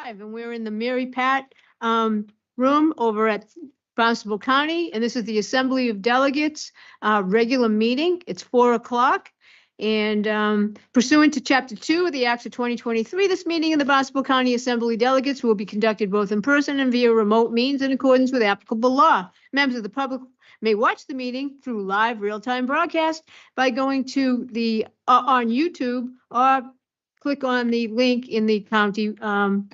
Live, and we're in the Mary Pat room over at Barnstable County, and this is the Assembly of Delegates regular meeting. It's 4 o'clock. And pursuant to Chapter 2 of the Acts of 2023, this meeting of the Barnstable County Assembly Delegates will be conducted both in person and via remote means in accordance with applicable law. Members of the public may watch the meeting through live real-time broadcast by going to the on YouTube or click on the link in the county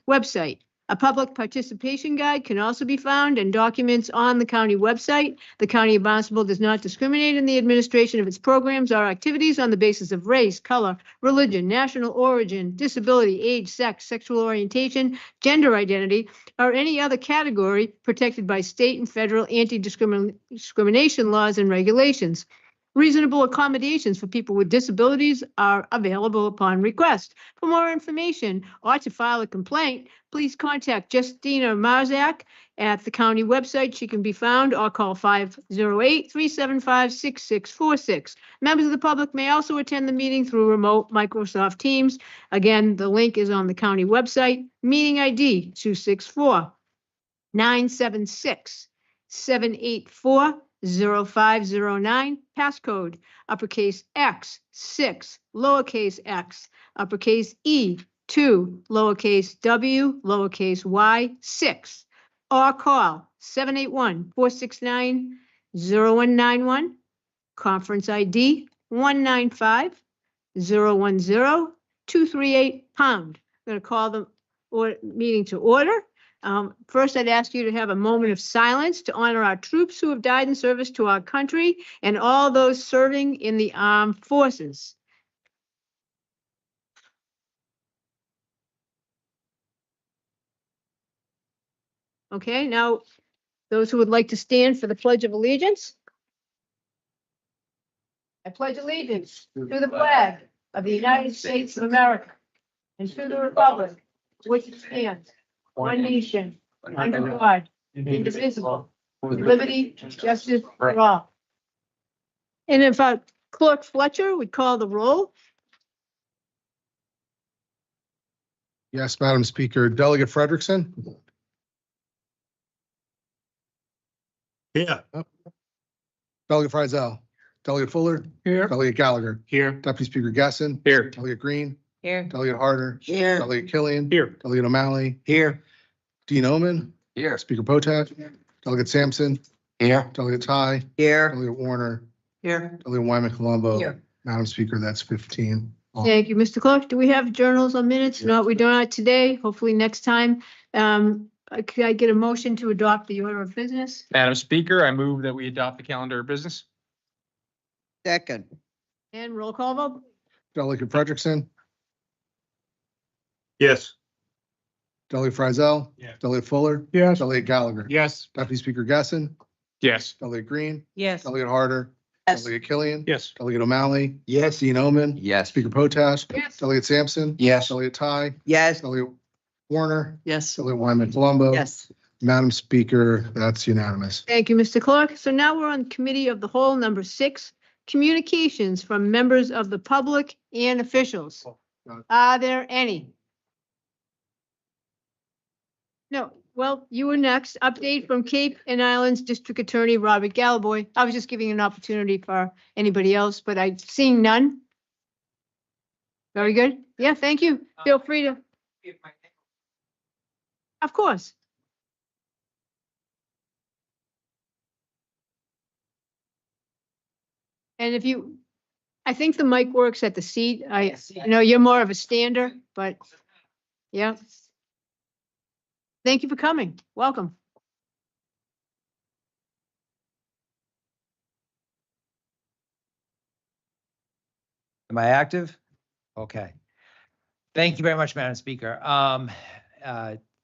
website. A public participation guide can also be found and documents on the county website. The County of Barnstable does not discriminate in the administration of its programs or activities on the basis of race, color, religion, national origin, disability, age, sex, sexual orientation, gender identity, or any other category protected by state and federal anti-discrimination laws and regulations. Reasonable accommodations for people with disabilities are available upon request. For more information or to file a complaint, please contact Justina Marzak at the county website. She can be found or call 508-375-6646. Members of the public may also attend the meeting through remote Microsoft Teams. Again, the link is on the county website. Meeting ID 264-976-784. 0509, passcode, uppercase X, 6, lowercase x, uppercase E, 2, lowercase w, lowercase y, 6, or call 781-469-0191, conference ID 195-010-238 pound. I'm going to call the meeting to order. First, I'd ask you to have a moment of silence to honor our troops who have died in service to our country and all those serving in the armed forces. Okay, now those who would like to stand for the Pledge of Allegiance. I pledge allegiance to the flag of the United States of America and to the republic which it stands, one nation, under God, indivisible, with liberty, justice for all. And if Clerk Fletcher would call the roll. Yes, Madam Speaker. Delegate Frederickson. Yeah. Delegate Frizzell. Delegate Fuller. Here. Delegate Gallagher. Here. Deputy Speaker Gasson. Here. Delegate Green. Here. Delegate Harder. Here. Delegate Killian. Here. Delegate O'Malley. Here. Dean Omen. Here. Speaker Potash. Delegate Sampson. Here. Delegate Ty. Here. Delegate Warner. Here. Delegate Wyman Colombo. Here. Madam Speaker, that's 15. Thank you, Mr. Clerk. Do we have journals or minutes? No, we do not today. Hopefully next time. Could I get a motion to adopt the order of business? Madam Speaker, I move that we adopt the calendar of business. Second. And roll call vote? Delegate Frederickson. Yes. Delegate Frizzell. Yes. Delegate Fuller. Yes. Delegate Gallagher. Yes. Deputy Speaker Gasson. Yes. Delegate Green. Yes. Delegate Harder. Yes. Delegate Killian. Yes. Delegate O'Malley. Yes. Dean Omen. Yes. Speaker Potash. Yes. Delegate Sampson. Yes. Delegate Ty. Yes. Delegate Warner. Yes. Delegate Wyman Colombo. Yes. Madam Speaker, that's unanimous. Thank you, Mr. Clerk. So now we're on Committee of the Whole, number 6, communications from members of the public and officials. Are there any? No. Well, you were next. Update from Cape and Islands District Attorney Robert Galaboy. I was just giving an opportunity for anybody else, but I'm seeing none. Very good. Yeah, thank you. Feel free to. Of course. And if you, I think the mic works at the seat. I know you're more of a stander, but yeah. Thank you for coming. Welcome. Am I active? Okay. Thank you very much, Madam Speaker.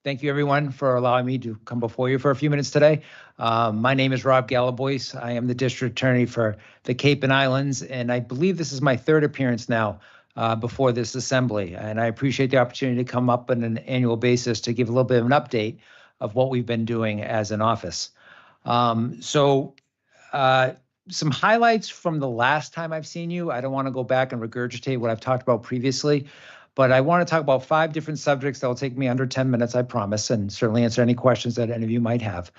Thank you, everyone, for allowing me to come before you for a few minutes today. My name is Rob Galaboy. I am the District Attorney for the Cape and Islands, and I believe this is my third appearance now before this assembly. And I appreciate the opportunity to come up on an annual basis to give a little bit of an update of what we've been doing as an office. Some highlights from the last time I've seen you. I don't want to go back and regurgitate what I've talked about previously, But I want to talk about 5 different subjects that will take me under 10 minutes, I promise, and certainly answer any questions that any of you might have.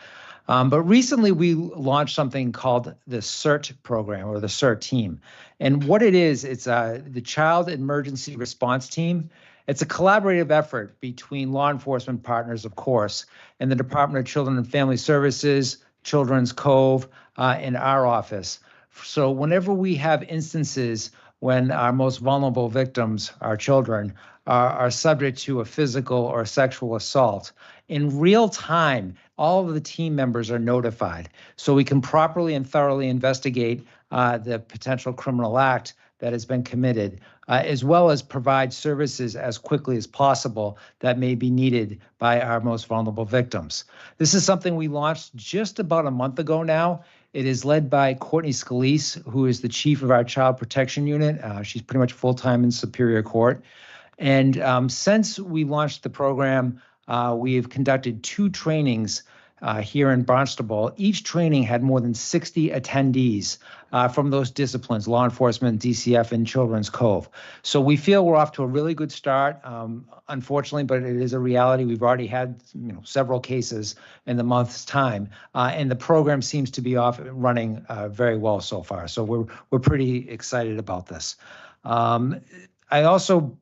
But recently we launched something called the CERT program, or the CERT team. And what it is, it's the Child Emergency Response Team. It's a collaborative effort between law enforcement partners, of course, and the Department of Children and Family Services, Children's Cove, and our office. So whenever we have instances when our most vulnerable victims, our children, are subject to a physical or sexual assault, in real time, all of the team members are notified, so we can properly and thoroughly investigate the potential criminal act that has been committed, as well as provide services as quickly as possible that may be needed by our most vulnerable victims. This is something we launched just about a month ago now. It is led by Courtney Scalise, who is the chief of our Child Protection Unit. She's pretty much full-time in Superior Court. And since we launched the program, we have conducted 2 trainings here in Barnstable. Each training had more than 60 attendees from those disciplines, law enforcement, DCF, and Children's Cove. So we feel we're off to a really good start. Unfortunately, but it is a reality. We've already had several cases in the month's time, and the program seems to be off running very well so far. So we're pretty excited about this. I also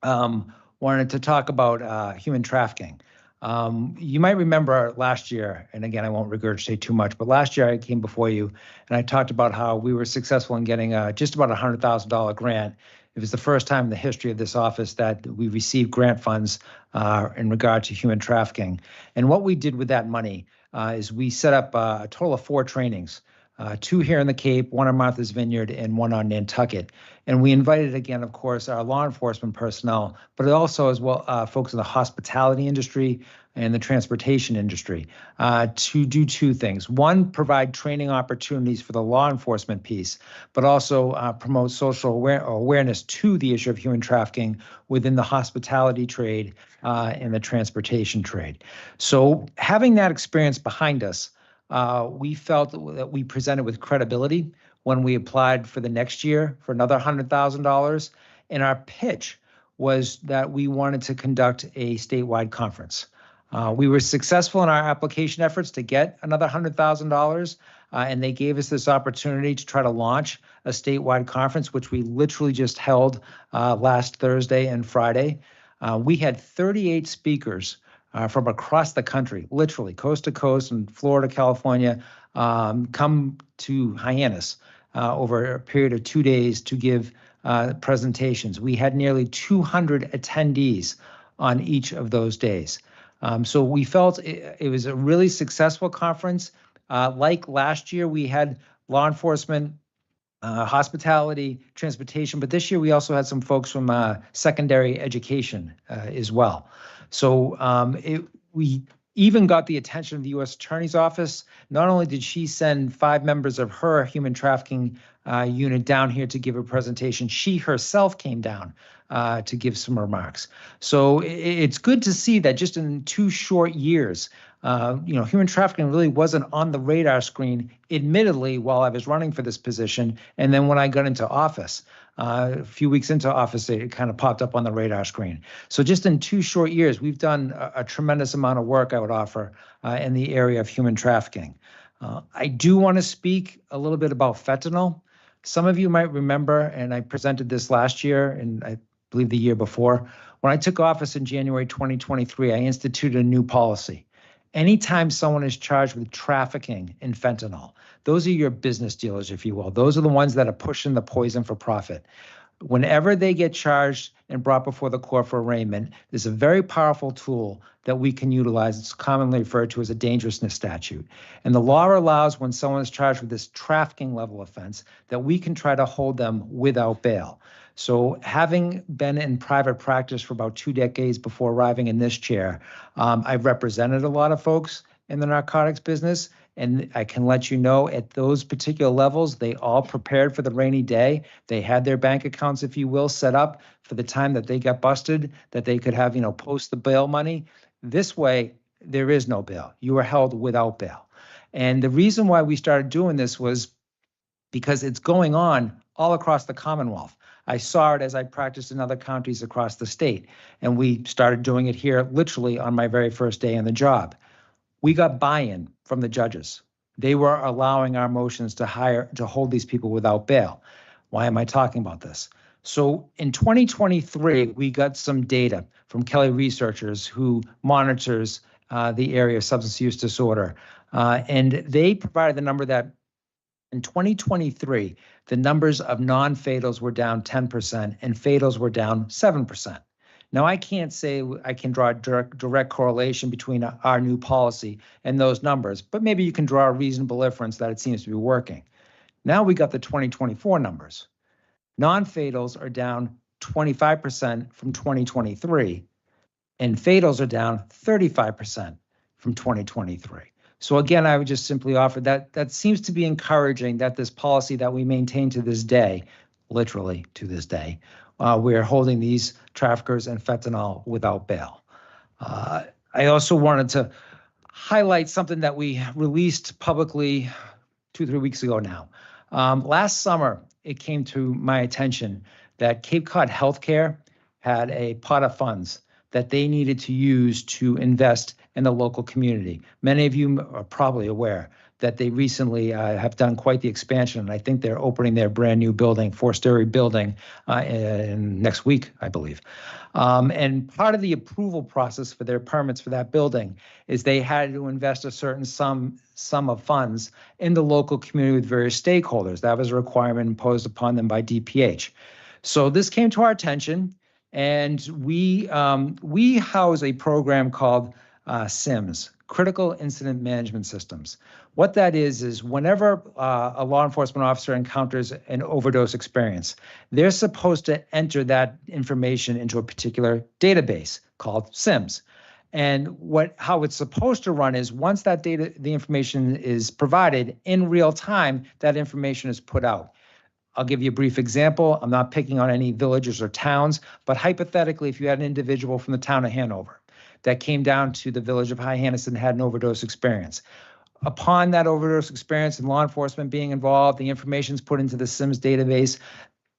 wanted to talk about human trafficking. You might remember last year, and again, I won't regurgitate too much, but last year I came before you and I talked about how we were successful in getting just about $100,000 grant. It was the first time in the history of this office that we received grant funds in regard to human trafficking. And what we did with that money is we set up a total of 4 trainings. 2 here in the Cape, 1 on Martha's Vineyard, and 1 on Nantucket. And we invited, again, of course, our law enforcement personnel, but also as well folks in the hospitality industry and the transportation industry to do 2 things. 1, provide training opportunities for the law enforcement piece, but also promote social awareness to the issue of human trafficking within the hospitality trade and the transportation trade. So having that experience behind us, we felt that we presented with credibility when we applied for the next year for another $100,000. And our pitch was that we wanted to conduct a statewide conference. We were successful in our application efforts to get another $100,000, and they gave us this opportunity to try to launch a statewide conference, which we literally just held last Thursday and Friday. We had 38 speakers from across the country, literally coast to coast, and Florida, California, come to Hyannis over a period of 2 days to give presentations. We had nearly 200 attendees on each of those days. So we felt it was a really successful conference. Like last year, we had law enforcement, hospitality, transportation, but this year we also had some folks from secondary education as well. So we even got the attention of the U.S. Attorney's Office. Not only did she send 5 members of her human trafficking unit down here to give a presentation, she herself came down to give some remarks. So it's good to see that just in 2 short years, human trafficking really wasn't on the radar screen, admittedly, while I was running for this position. And then when I got into office, a few weeks into office, it kind of popped up on the radar screen. So just in 2 short years, we've done a tremendous amount of work, I would offer, in the area of human trafficking. I do want to speak a little bit about fentanyl. Some of you might remember, and I presented this last year, and I believe the year before, when I took office in January 2023, I instituted a new policy. Anytime someone is charged with trafficking in fentanyl, those are your business dealers, if you will. Those are the ones that are pushing the poison for profit. Whenever they get charged and brought before the court for arraignment, there's a very powerful tool that we can utilize. It's commonly referred to as a dangerousness statute. And the law allows, when someone is charged with this trafficking level offense, that we can try to hold them without bail. So having been in private practice for about 2 decades before arriving in this chair, I've represented a lot of folks in the narcotics business, and I can let you know at those particular levels, they all prepared for the rainy day. They had their bank accounts, if you will, set up for the time that they got busted, that they could have, post the bail money. This way, there is no bail. You are held without bail. And the reason why we started doing this was because it's going on all across the Commonwealth. I saw it as I practiced in other counties across the state. And we started doing it here literally on my very first day on the job. We got buy-in from the judges. They were allowing our motions to hold these people without bail. Why am I talking about this? So in 2023, we got some data from Kelly researchers who monitors the area of substance use disorder. And they provided the number that in 2023, the numbers of non-fatals were down 10% and fatals were down 7%. Now, I can't say I can draw a direct correlation between our new policy and those numbers, but maybe you can draw a reasonable inference that it seems to be working. Now we got the 2024 numbers. Non-fatals are down 25% from 2023, and fatals are down 35% from 2023. So again, I would just simply offer that seems to be encouraging that this policy that we maintain to this day, literally to this day, we're holding these traffickers and fentanyl without bail. I also wanted to highlight something that we released publicly 2-3 weeks ago now. Last summer, it came to my attention that Cape Cod Healthcare had a pot of funds that they needed to use to invest in the local community. Many of you are probably aware that they recently have done quite the expansion, and I think they're opening their brand new building, 4-story building, next week, I believe. And part of the approval process for their permits for that building is they had to invest a certain sum of funds in the local community with various stakeholders. That was a requirement imposed upon them by DPH. So this came to our attention, and we house a program called CIMS, Critical Incident Management Systems. What that is whenever a law enforcement officer encounters an overdose experience, they're supposed to enter that information into a particular database called CIMS. And how it's supposed to run is once that the information is provided in real time, that information is put out. I'll give you a brief example. I'm not picking on any villages or towns, but hypothetically, if you had an individual from the town of Hanover that came down to the village of High Hanneston and had an overdose experience. Upon that overdose experience and law enforcement being involved, the information is put into the CIMS database.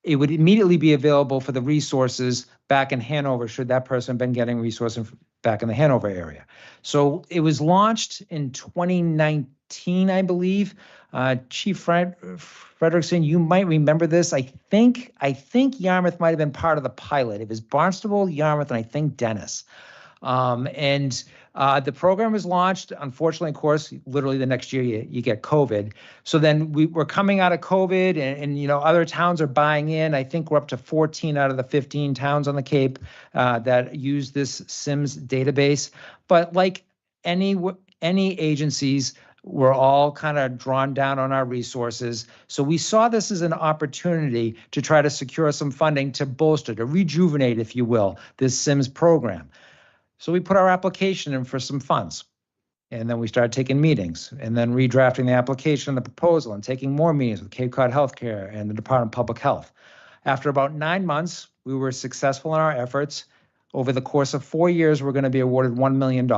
It would immediately be available for the resources back in Hanover should that person have been getting resources back in the Hanover area. So it was launched in 2019, I believe. Chief Frederickson, you might remember this. I think Yarmouth might have been part of the pilot. It was Barnstable, Yarmouth, and I think Dennis. The program was launched. Unfortunately, of course, literally the next year you get COVID. So then we're coming out of COVID and other towns are buying in. I think we're up to 14 out of the 15 towns on the Cape that use this CIMS database. But like any agencies, we're all kind of drawn down on our resources. So we saw this as an opportunity to try to secure some funding to bolster, to rejuvenate, if you will, this CIMS program. So we put our application in for some funds, and then we started taking meetings and then redrafting the application and the proposal and taking more meetings with Cape Cod Healthcare and the Department of Public Health. After about 9 months, we were successful in our efforts. Over the course of 4 years, we're going to be awarded $1 million.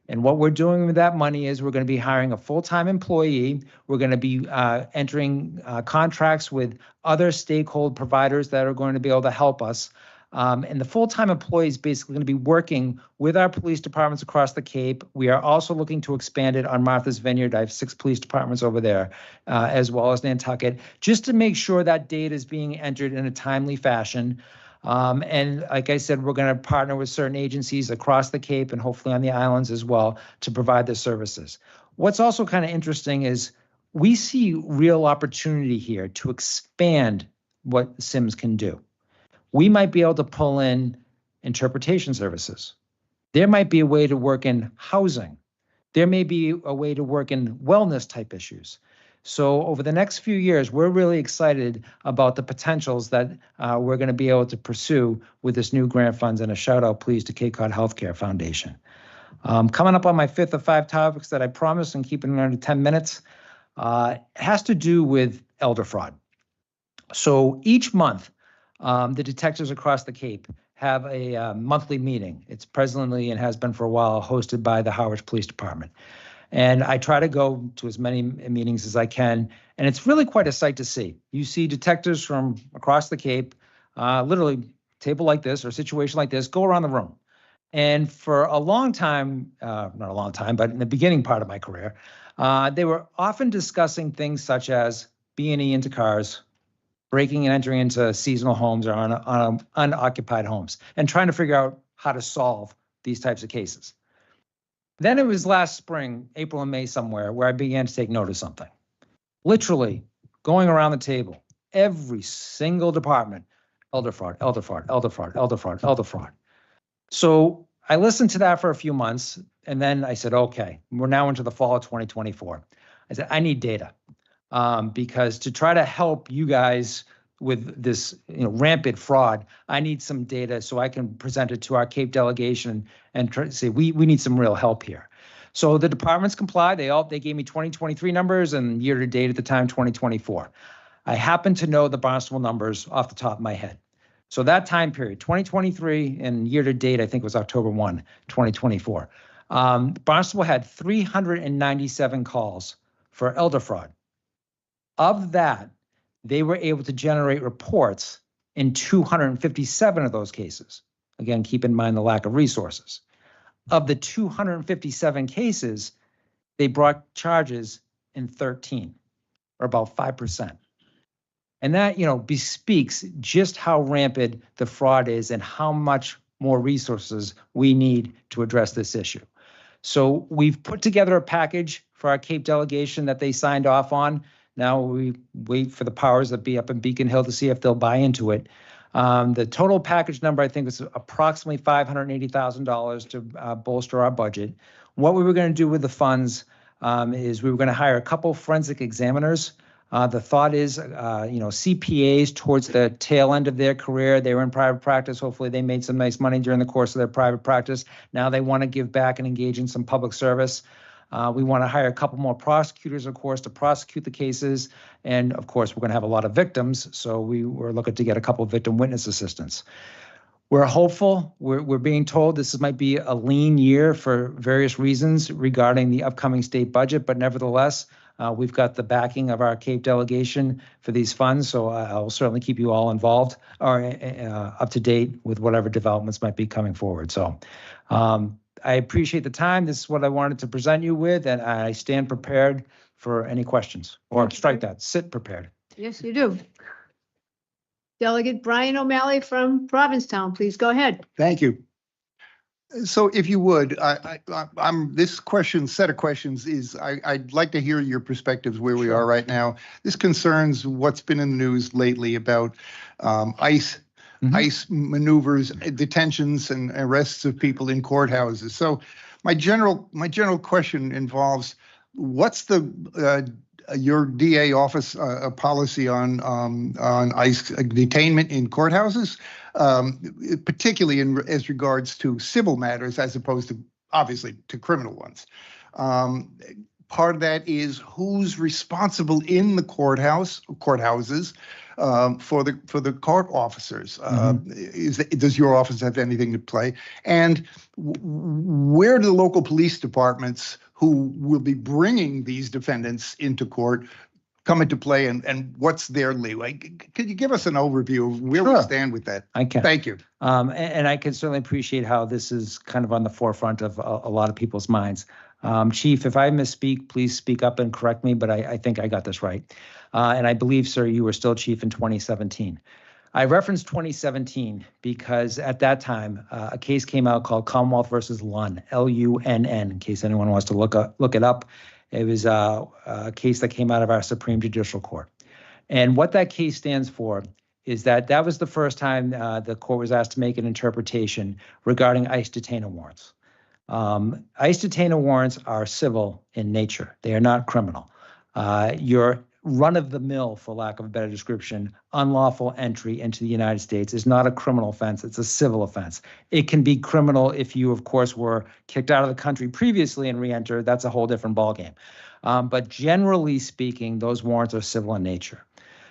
And what we're doing with that money is we're going to be hiring a full-time employee. We're going to be entering contracts with other stakeholder providers that are going to be able to help us. And the full-time employee is basically going to be working with our police departments across the Cape. We are also looking to expand it on Martha's Vineyard. I have 6 police departments over there, as well as Nantucket, just to make sure that data is being entered in a timely fashion. And like I said, we're going to partner with certain agencies across the Cape and hopefully on the islands as well to provide the services. What's also kind of interesting is we see real opportunity here to expand what CIMS can do. We might be able to pull in interpretation services. There might be a way to work in housing. There may be a way to work in wellness type issues. So over the next few years, we're really excited about the potentials that we're going to be able to pursue with this new grant funds, and a shout out please to Cape Cod Healthcare Foundation. Coming up on my 5th of 5 topics that I promised and keeping it under 10 minutes, has to do with elder fraud. So each month, the detectives across the Cape have a monthly meeting. It's presently and has been for a while hosted by the Harwich Police Department. And I try to go to as many meetings as I can. And it's really quite a sight to see. You see detectives from across the Cape literally table like this or situation like this, go around the room. And for a long time, not a long time, but in the beginning part of my career, they were often discussing things such as B&E into cars, breaking and entering into seasonal homes or on unoccupied homes, and trying to figure out how to solve these types of cases. Then it was last spring, April and May somewhere, where I began to take note of something. Literally going around the table, every single department, elder fraud, elder fraud, elder fraud, elder fraud, elder fraud. So I listened to that for a few months, and then I said, okay, we're now into the fall of 2024. I said, I need data, because to try to help you guys with this, rampant fraud, I need some data so I can present it to our Cape delegation and try to say, we need some real help here. So the departments complied. They gave me 2023 numbers and year to date at the time, 2024. I happen to know the Barnstable numbers off the top of my head. So that time period, 2023 and year to date, I think was October 1, 2024. Barnstable had 397 calls for elder fraud. Of that, they were able to generate reports in 257 of those cases. Again, keep in mind the lack of resources. Of the 257 cases, they brought charges in 13, or about 5%. And that, bespeaks just how rampant the fraud is and how much more resources we need to address this issue. So we've put together a package for our Cape delegation that they signed off on. Now we wait for the powers that be up in Beacon Hill to see if they'll buy into it. The total package number, I think, was approximately $580,000 to bolster our budget. What we were going to do with the funds is we were going to hire a couple forensic examiners. The thought is, CPAs towards the tail end of their career, they were in private practice. Hopefully they made some nice money during the course of their private practice. Now they want to give back and engage in some public service. We want to hire a couple more prosecutors, of course, to prosecute the cases. And of course, we're going to have a lot of victims. So we were looking to get a couple of victim witness assistants. We're hopeful. We're being told this might be a lean year for various reasons regarding the upcoming state budget, but nevertheless, we've got the backing of our Cape delegation for these funds, so I'll certainly keep you all involved or up to date with whatever developments might be coming forward. So I appreciate the time. This is what I wanted to present you with, and I stand prepared for any questions, or strike that, sit prepared. Yes, you do. Delegate Brian O'Malley from Provincetown, please go ahead. Thank you. So if you would, this set of questions is, I'd like to hear your perspectives where we are right now. This concerns what's been in the news lately about ICE maneuvers, detentions, and arrests of people in courthouses. So my general question involves, what's your DA office policy on ICE detainment in courthouses, particularly as regards to civil matters as opposed to, obviously, to criminal ones. Part of that is who's responsible in the courthouses for the court officers. Does your office have anything to play? And where do the local police departments who will be bringing these defendants into court come into play, and what's their leeway? Could you give us an overview of where we stand with that? I can. Thank you. And I can certainly appreciate how this is kind of on the forefront of a lot of people's minds. Chief, if I misspeak, please speak up and correct me, but I think I got this right. And I believe, sir, you were still chief in 2017. I referenced 2017 because at that time, a case came out called Commonwealth versus Lunn, Lunn, in case anyone wants to look it up. It was a case that came out of our Supreme Judicial Court. And what that case stands for is that was the first time the court was asked to make an interpretation regarding ICE detainer warrants. ICE detainer warrants are civil in nature. They are not criminal. Your run-of-the-mill, for lack of a better description, unlawful entry into the United States is not a criminal offense. It's a civil offense. It can be criminal if you, of course, were kicked out of the country previously and re-entered. That's a whole different ballgame. But generally speaking, those warrants are civil in nature.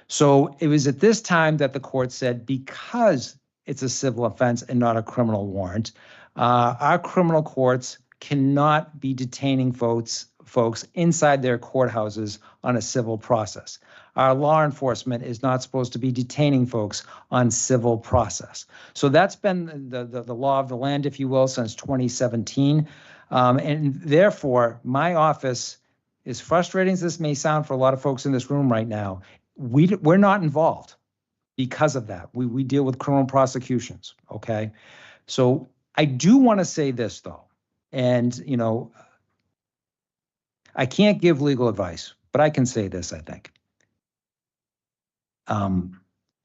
So it was at this time that the court said, because it's a civil offense and not a criminal warrant, our criminal courts cannot be detaining folks folks inside their courthouses on a civil process. Our law enforcement is not supposed to be detaining folks on civil process. So that's been the law of the land, if you will, since 2017. And therefore, my office, as frustrating as this may sound for a lot of folks in this room right now, we're not involved because of that. We deal with criminal prosecutions, okay? So I do want to say this, though, and, you know, I can't give legal advice, but I can say this, I think.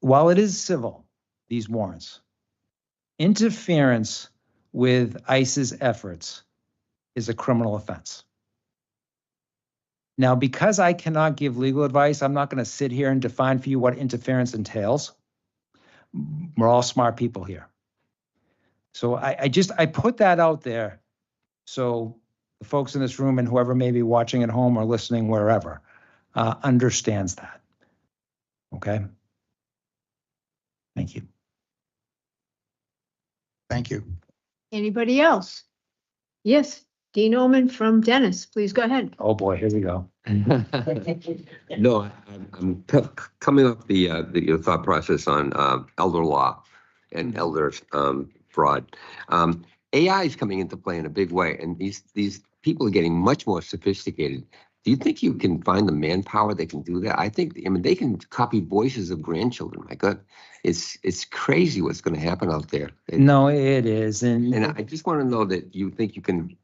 While it is civil, these warrants, interference with ICE's efforts is a criminal offense. Now, because I cannot give legal advice, I'm not going to sit here and define for you what interference entails. We're all smart people here. So I put that out there so the folks in this room and whoever may be watching at home or listening wherever understands that. Okay? Thank you. Thank you. Anybody else? Yes, Dean Omen from Dennis, please go ahead. Oh, boy, here we go. No, I'm coming up your thought process on elder law and elder fraud. AI is coming into play in a big way, and these people are getting much more sophisticated. Do you think you can find the manpower that can do that? I mean, they can copy voices of grandchildren. My God, it's crazy what's going to happen out there. No, it is. And I just want to know that you think you can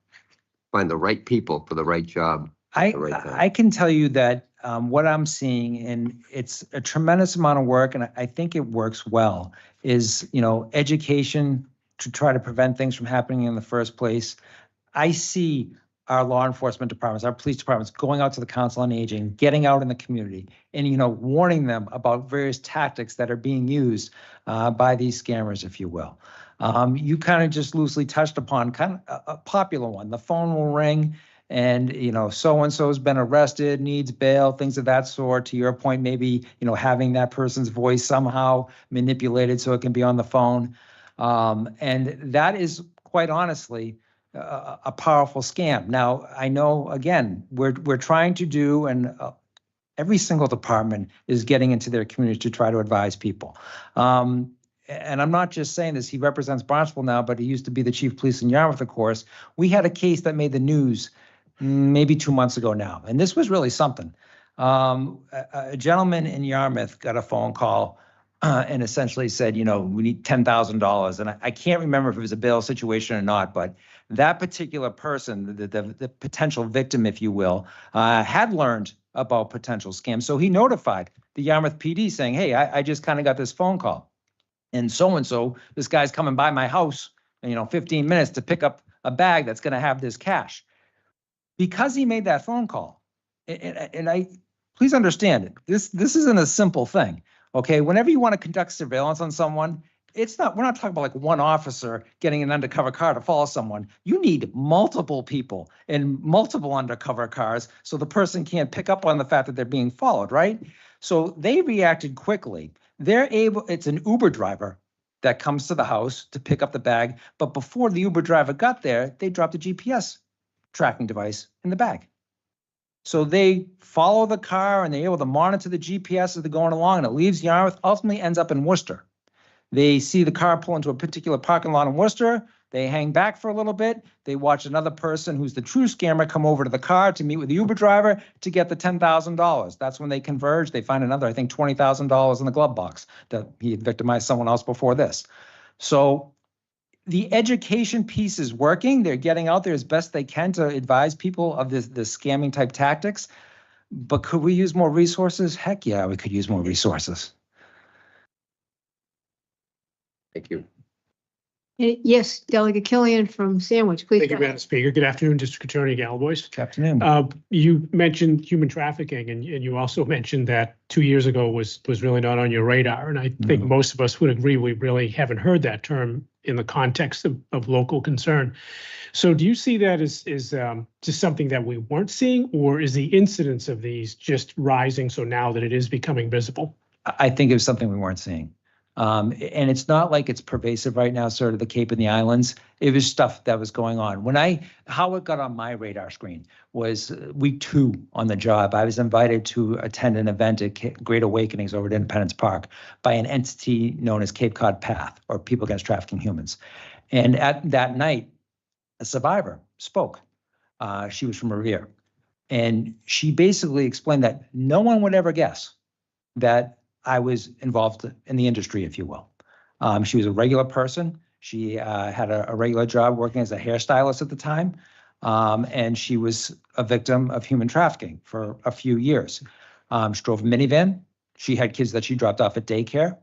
find the right people for the right job. I can tell you that what I'm seeing, and it's a tremendous amount of work, and I think it works well, is, you know, education to try to prevent things from happening in the first place. I see our law enforcement departments, our police departments going out to the Council on Aging, getting out in the community and, you know, warning them about various tactics that are being used by these scammers, if you will. You kind of just loosely touched upon kind of a popular one. The phone will ring and, you know, so-and-so has been arrested, needs bail, things of that sort. To your point, maybe, you know, having that person's voice somehow manipulated so it can be on the phone. And that is quite honestly a powerful scam. Now, I know, again, we're trying to do, and every single department is getting into their community to try to advise people. And I'm not just saying this, he represents Barnstable now, but he used to be the chief of police in Yarmouth, of course. We had a case that made the news maybe 2 months ago now, and this was really something. A gentleman in Yarmouth got a phone call and essentially said, you know, we need $10,000. And I can't remember if it was a bail situation or not, but that particular person, the potential victim, if you will, had learned about potential scams. So he notified the Yarmouth PD saying, hey, I just kind of got this phone call. And so, this guy's coming by my house, you know, 15 minutes to pick up a bag that's going to have this cash. Because he made that phone call, and I please understand it, this isn't a simple thing. Okay, whenever you want to conduct surveillance on someone, we're not talking about like one officer getting an undercover car to follow someone. You need multiple people in multiple undercover cars so the person can't pick up on the fact that they're being followed, right? So they reacted quickly. It's an Uber driver that comes to the house to pick up the bag, but before the Uber driver got there, they dropped a GPS tracking device in the bag. So they follow the car and they're able to monitor the GPS as they're going along, and it leaves Yarmouth, ultimately ends up in Worcester. They see the car pull into a particular parking lot in Worcester. They hang back for a little bit. They watch another person who's the true scammer come over to the car to meet with the Uber driver to get the $10,000. That's when they converge. They find another, I think, $20,000 in the glove box that he had victimized someone else before this. So the education piece is working. They're getting out there as best they can to advise people of this scamming type tactics. But could we use more resources? Heck yeah, we could use more resources. Thank you. Yes, Delegate Killian from Sandwich, please. Thank you, go ahead. Madam Speaker. Good afternoon, District Attorney Galaboyce. Good afternoon. You mentioned human trafficking, and you also mentioned that 2 years ago was really not on your radar. And I think No. most of us would agree we really haven't heard that term in the context of local concern. So do you see that as just something that we weren't seeing, or is the incidence of these just rising so now that it is becoming visible? I think it was something we weren't seeing. And it's not like it's pervasive right now, sort of the Cape and the Islands. It was stuff that was going on. How it got on my radar screen was week 2 on the job. I was invited to attend an event at Great Awakenings over at Independence Park by an entity known as Cape Cod PATH, or People Against Trafficking Humans. And at that night, a survivor spoke. She was from Revere. And she basically explained that no one would ever guess that I was involved in the industry, if you will. She was a regular person. She had a regular job working as a hairstylist at the time. And she was a victim of human trafficking for a few years. She drove a minivan. She had kids that she dropped off at daycare.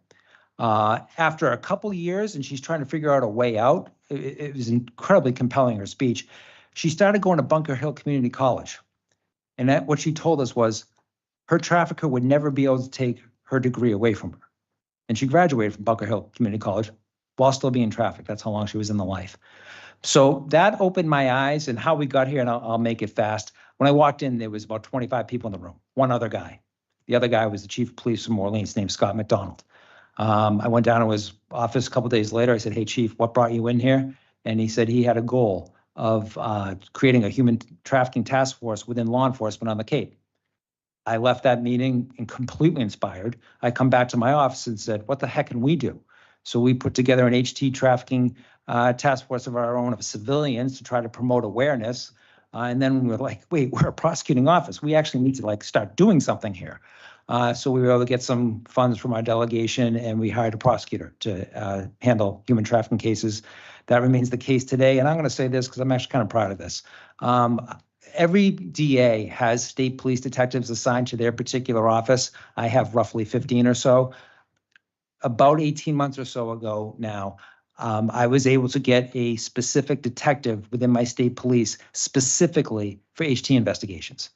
After a couple years, and she's trying to figure out a way out, it was incredibly compelling, her speech. She started going to Bunker Hill Community College. And what she told us was her trafficker would never be able to take her degree away from her. And she graduated from Bunker Hill Community College while still being trafficked. That's how long she was in the life. So that opened my eyes, and how we got here, and I'll make it fast. When I walked in, there was about 25 people in the room, one other guy. The other guy was the chief of police from Orleans named Scott McDonald. I went down to his office a couple of days later. I said, "Hey, chief, what brought you in here?" And he said he had a goal of creating a human trafficking task force within law enforcement on the Cape. I left that meeting and completely inspired. I come back to my office and said, what the heck can we do? So we put together an HT trafficking task force of our own, of civilians, to try to promote awareness. And then we were like, wait, we're a prosecuting office. We actually need to start doing something here. So we were able to get some funds from our delegation, and we hired a prosecutor to handle human trafficking cases. That remains the case today. And I'm going to say this because I'm actually kind of proud of this. Every DA has state police detectives assigned to their particular office. I have roughly 15 or so. About 18 months or so ago now, I was able to get a specific detective within my state police specifically for HT investigations.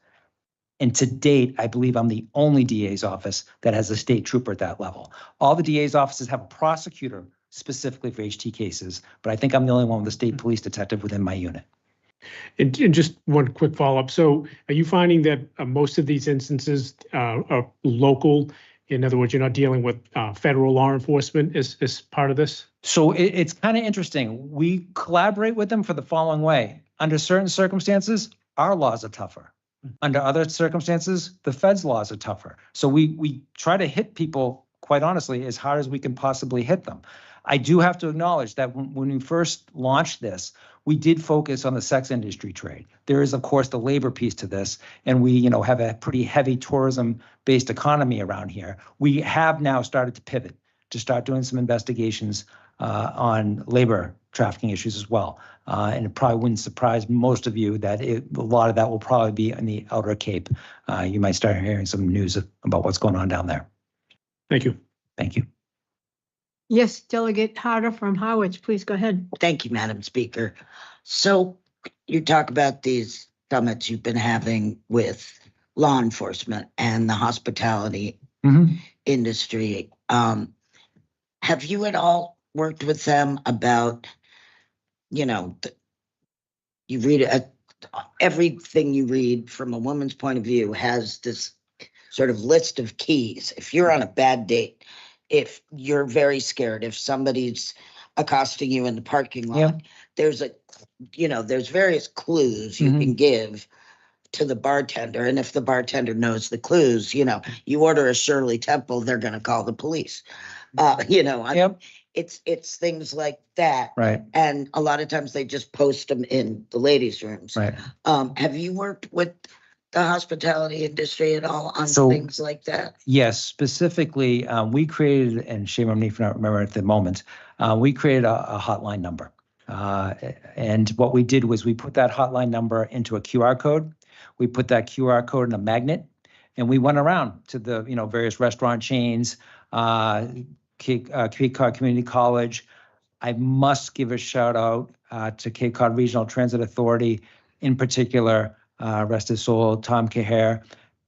And to date, I believe I'm the only DA's office that has a state trooper at that level. All the DA's offices have a prosecutor specifically for HT cases, but I think I'm the only one with a state police detective within my unit. And just one quick follow-up. So are you finding that most of these instances are local? In other words, you're not dealing with federal law enforcement as part of this? So it's kind of interesting. We collaborate with them for the following way. Under certain circumstances, our laws are tougher. Under other circumstances, the feds' laws are tougher. So we try to hit people, quite honestly, as hard as we can possibly hit them. I do have to acknowledge that when we first launched this, we did focus on the sex industry trade. There is, of course, the labor piece to this, and we, have a pretty heavy tourism-based economy around here. We have now started to pivot to start doing some investigations on labor trafficking issues as well. And it probably wouldn't surprise most of you that a lot of that will probably be in the Outer Cape. You might start hearing some news about what's going on down there. Thank you. Thank you. Yes, Delegate Harder from Harwich, please go ahead. Thank you, Madam Speaker. So you talk about these summits you've been having with law enforcement and the hospitality industry. Have you at all worked with them about, you read everything you read from a woman's point of view has this sort of list of keys. If you're on a bad date, if you're very scared, if somebody's accosting you in the parking lot, there's various clues you can give to the bartender. And if the bartender knows the clues, you order a Shirley Temple, they're going to call the police. It's things like that. Right. And a lot of times they just post them in the ladies' rooms. Right. Have you worked with the hospitality industry at all on things like that? Yes, specifically, we created, and shame on me for not remembering at the moment, we created a hotline number. And what we did was we put that hotline number into a QR code. We put that QR code in a magnet, and we went around to the various restaurant chains, Cape Cod Community College. I must give a shout out to Cape Cod Regional Transit Authority, in particular, rest his soul, Tom Caher.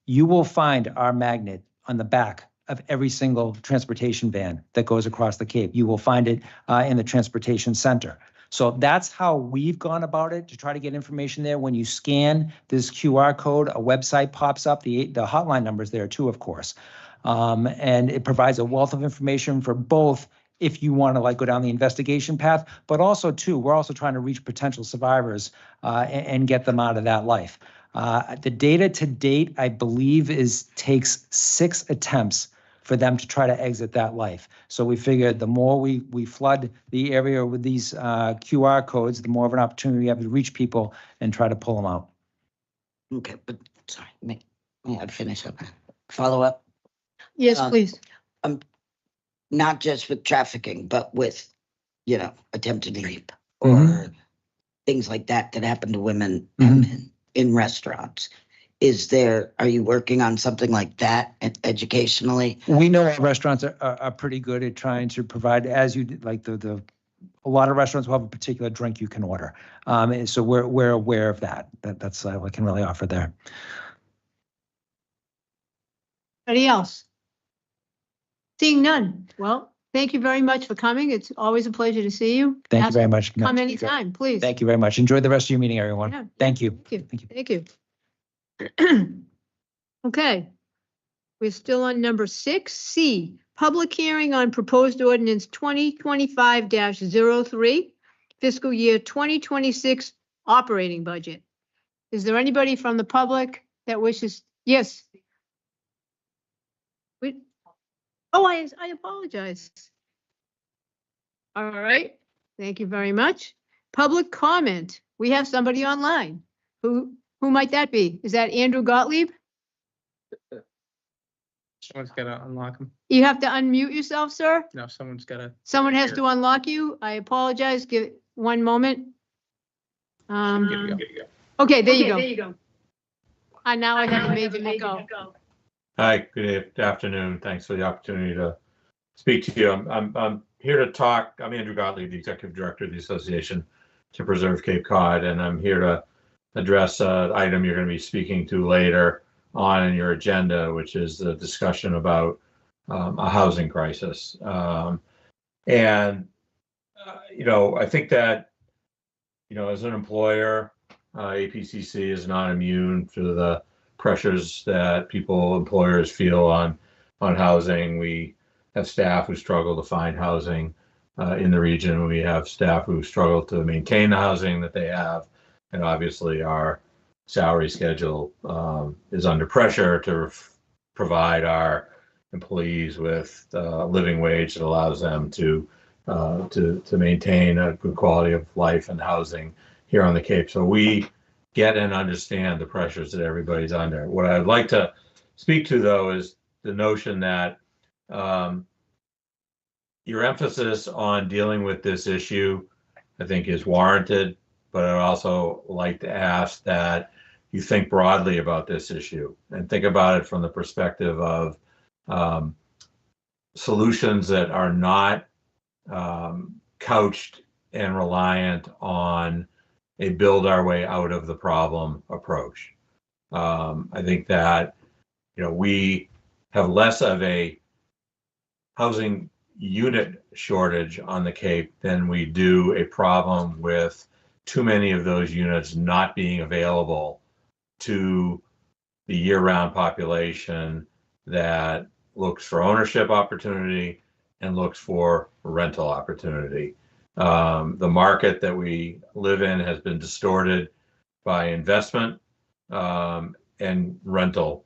You will find our magnet on the back of every single transportation van that goes across the Cape. You will find it in the transportation center. So that's how we've gone about it to try to get information there. When you scan this QR code, a website pops up. The hotline number is there too, of course. And it provides a wealth of information for both if you want to like go down the investigation path, but also too, we're also trying to reach potential survivors and get them out of that life. The data to date, I believe, takes 6 attempts for them to try to exit that life. So we figured the more we flood the area with these QR codes, the more of an opportunity we have to reach people and try to pull them out. Okay, but sorry, may I finish up? Follow up, Yes, please. not just with trafficking, but with, attempted rape or things like that happen to women and men in restaurants. Are you working on something like that educationally? We know our restaurants are pretty good at trying to provide, as you like a lot of restaurants will have a particular drink you can order. And so we're aware of that. That's what I can really offer there. Anybody else? Seeing none. Well, thank you very much for coming. It's always a pleasure to see you. Thank you very much. Come anytime, please. Thank you very much. Enjoy the rest of your meeting, everyone. Yeah, Thank you. Thank you. Thank you. Thank you. Okay. We're still on number 6C, public hearing on proposed ordinance 2025-03, fiscal year 2026 operating budget. Is there anybody from the public that wishes? Yes. I apologize. All right. Thank you very much. Public comment. We have somebody online. Who might that be? Is that Andrew Gottlieb? Someone's gotta unlock them. You have to unmute yourself, sir. No, someone's gotta. Someone has to unlock you. I apologize. Give it 1 moment. Okay, there you go. And now I have a major echo. Hi, good afternoon. Thanks for the opportunity to speak to you. I'm here to talk. I'm Andrew Gottlieb, the Executive Director of the Association to Preserve Cape Cod, and I'm here to address an item you're going to be speaking to later on in your agenda, which is the discussion about a housing crisis. I think that, as an employer, APCC is not immune to the pressures that employers feel on housing. We have staff who struggle to find housing in the region. We have staff who struggle to maintain the housing that they have. And obviously our salary schedule is under pressure to provide our employees with a living wage that allows them to maintain a good quality of life and housing here on the Cape. So we get and understand the pressures that everybody's under. What I'd like to speak to, though, is the notion that your emphasis on dealing with this issue, I think, is warranted, but I'd also like to ask that you think broadly about this issue and think about it from the perspective of solutions that are not couched and reliant on a build our way out of the problem approach. I think that, we have less of a housing unit shortage on the Cape than we do a problem with too many of those units not being available to the year-round population that looks for ownership opportunity and looks for rental opportunity. The market that we live in has been distorted by investment and rental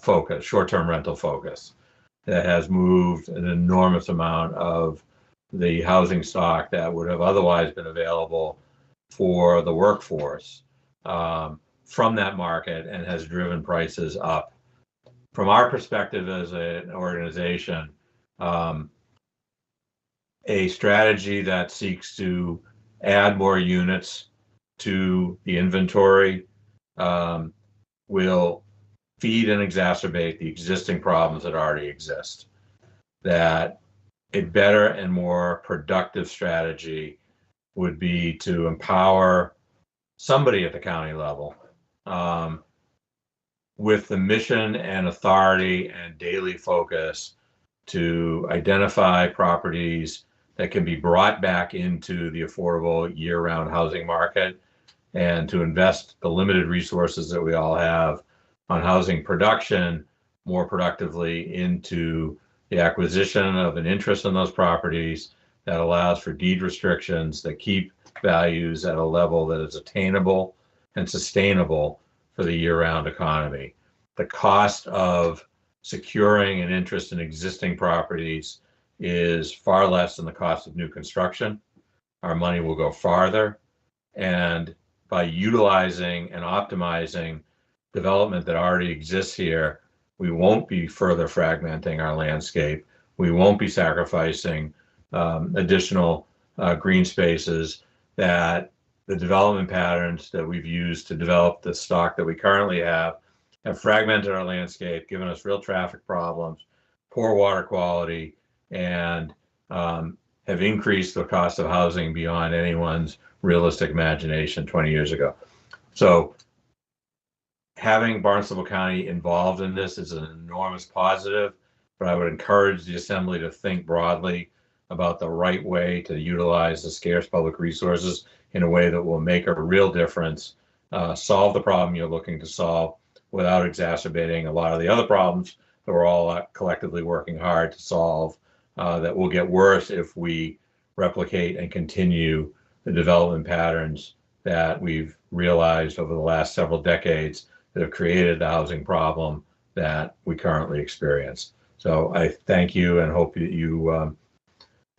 focus, short-term rental focus, that has moved an enormous amount of the housing stock that would have otherwise been available for the workforce from that market and has driven prices up. From our perspective as an organization, a strategy that seeks to add more units to the inventory will feed and exacerbate the existing problems that already exist. That a better and more productive strategy would be to empower somebody at the county level with the mission and authority and daily focus to identify properties that can be brought back into the affordable year-round housing market and to invest the limited resources that we all have on housing production more productively into the acquisition of an interest in those properties that allows for deed restrictions that keep values at a level that is attainable and sustainable for the year-round economy. The cost of securing an interest in existing properties is far less than the cost of new construction. Our money will go farther, and by utilizing and optimizing development that already exists here, we won't be further fragmenting our landscape. We won't be sacrificing additional green spaces that the development patterns that we've used to develop the stock that we currently have fragmented our landscape, given us real traffic problems, poor water quality, and have increased the cost of housing beyond anyone's realistic imagination 20 years ago. So having Barnstable County involved in this is an enormous positive, but I would encourage the Assembly to think broadly about the right way to utilize the scarce public resources in a way that will make a real difference, solve the problem you're looking to solve without exacerbating a lot of the other problems that we're all collectively working hard to solve, that will get worse if we replicate and continue the development patterns that we've realized over the last several decades that have created the housing problem that we currently experience. So I thank you and hope that you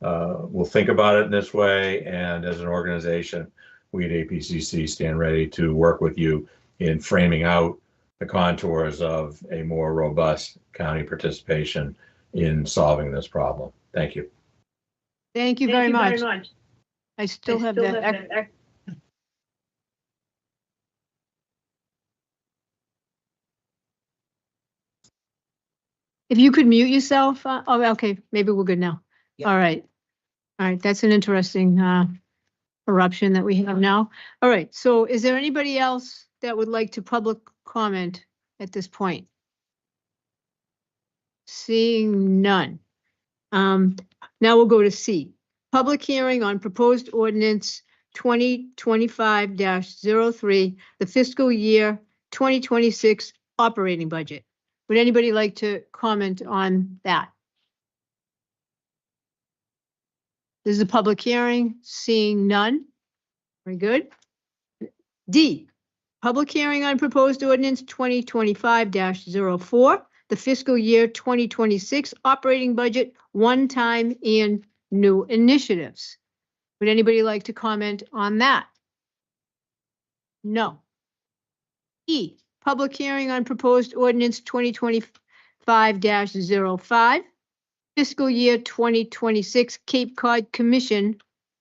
will think about it in this way. And as an organization, we at APCC stand ready to work with you in framing out the contours of a more robust county participation in solving this problem. Thank you. Thank you very much. I still have that. If you could mute yourself, oh, okay, maybe we're good now. Yeah. All right. All right, that's an interesting eruption that we have now. All right, so is there anybody else that would like to public comment at this point? Seeing none. Now we'll go to C. Public hearing on proposed ordinance 2025-03, the fiscal year 2026 operating budget. Would anybody like to comment on that? This is a public hearing. Seeing none. Very good. D, public hearing on proposed ordinance 2025-04, the fiscal year 2026 operating budget, one-time and new initiatives. Would anybody like to comment on that? No. E, public hearing on proposed ordinance 2025-05, fiscal year 2026 Cape Cod Commission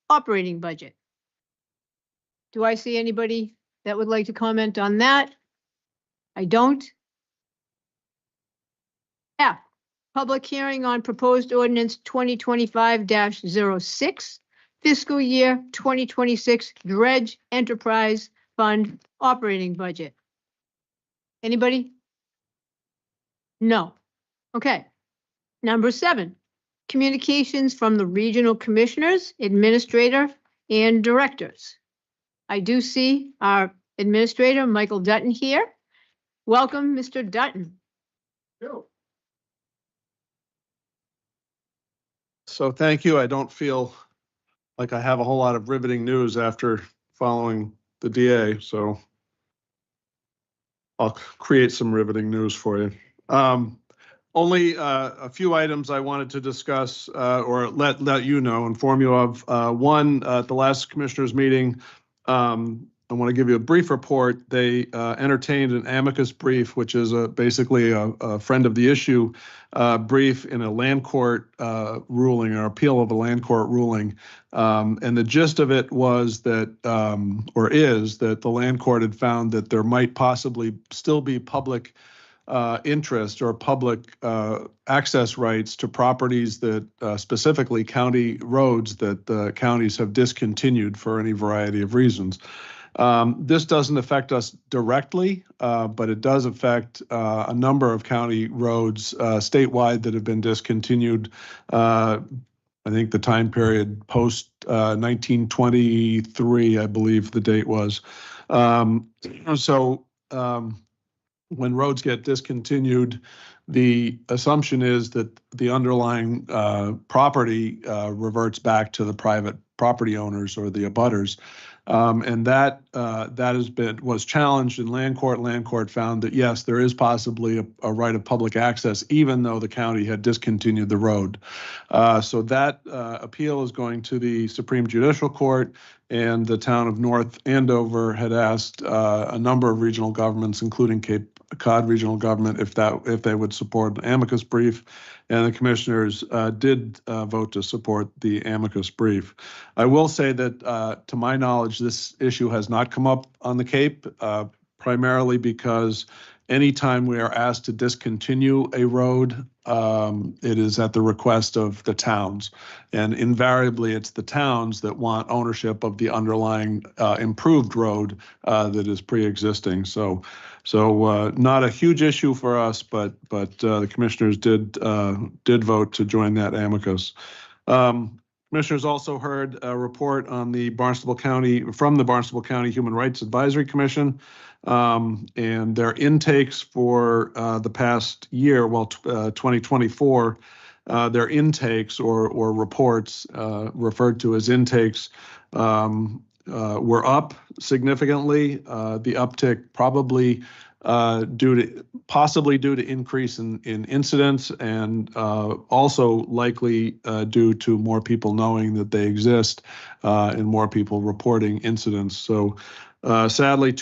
operating budget. Do I see anybody that would like to comment on that? I don't. F, public hearing on proposed ordinance 2025-06, fiscal year 2026 Dredge Enterprise Fund operating budget. Anybody? No. Okay. Number 7, communications from the regional commissioners, administrator, and directors. I do see our administrator, Michael Dutton, here. Welcome, Mr. Dutton. So thank you. I don't feel like I have a whole lot of riveting news after following the DA, so I'll create some riveting news for you. Only a few items I wanted to discuss or let you know, inform you of. One, at the last commissioners meeting, I want to give you a brief report. They entertained an amicus brief, which is basically a friend of the issue brief in a land court ruling, or appeal of a land court ruling. And the gist of it was that, or is that the land court had found that there might possibly still be public interest or public access rights to properties that specifically county roads that the counties have discontinued for any variety of reasons. This doesn't affect us directly, but it does affect a number of county roads statewide that have been discontinued. I think the time period post 1923, I believe the date was. when roads get discontinued, the assumption is that the underlying property reverts back to the private property owners or the abutters. And that was challenged in land court. Land court found that, yes, there is possibly a right of public access, even though the county had discontinued the road. So that appeal is going to the Supreme Judicial Court, and the town of North Andover had asked a number of regional governments, including Cape Cod Regional Government, if they would support an amicus brief, and the commissioners did vote to support the amicus brief. I will say that, to my knowledge, this issue has not come up on the Cape, primarily because anytime we are asked to discontinue a road, it is at the request of the towns. And invariably, it's the towns that want ownership of the underlying improved road that is pre-existing. So not a huge issue for us, but the commissioners did vote to join that amicus. Commissioners also heard a report on the Barnstable County Human Rights Advisory Commission, and their intakes for the past year, 2024, their intakes or reports referred to as intakes were up significantly. The uptick probably possibly due to increase in incidents, and also likely due to more people knowing that they exist and more people reporting incidents. So sadly, a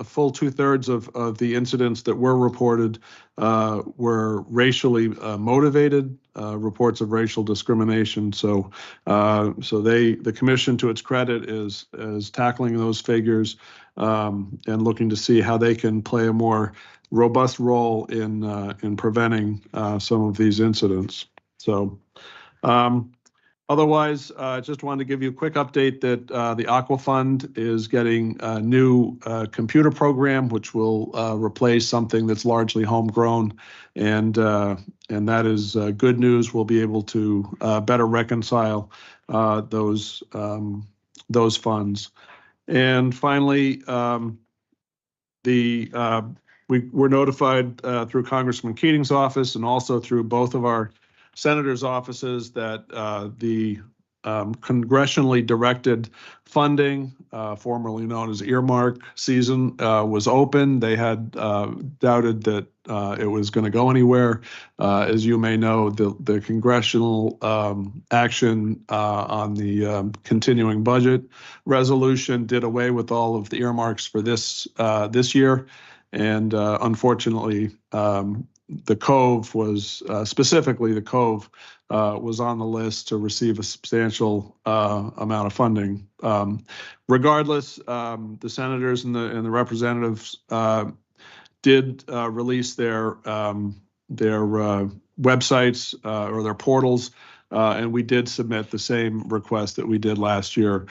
full two-thirds of the incidents that were reported were racially motivated, reports of racial discrimination. So the commission, to its credit, is tackling those figures and looking to see how they can play a more robust role in preventing some of these incidents. So otherwise, just wanted to give you a quick update that the Aqua Fund is getting a new computer program, which will replace something that's largely homegrown, and that is good news. We'll be able to better reconcile those funds. And finally, we were notified through Congressman Keating's office and also through both of our senators' offices that the congressionally directed funding, formerly known as earmark season, was open. They had doubted that it was going to go anywhere. As you may know, the congressional action on the continuing budget resolution did away with all of the earmarks for this year. And unfortunately, the Cove was, specifically the Cove, was on the list to receive a substantial amount of funding. Regardless, the senators and the representatives did release their websites or their portals, and we did submit the same request that we did last year.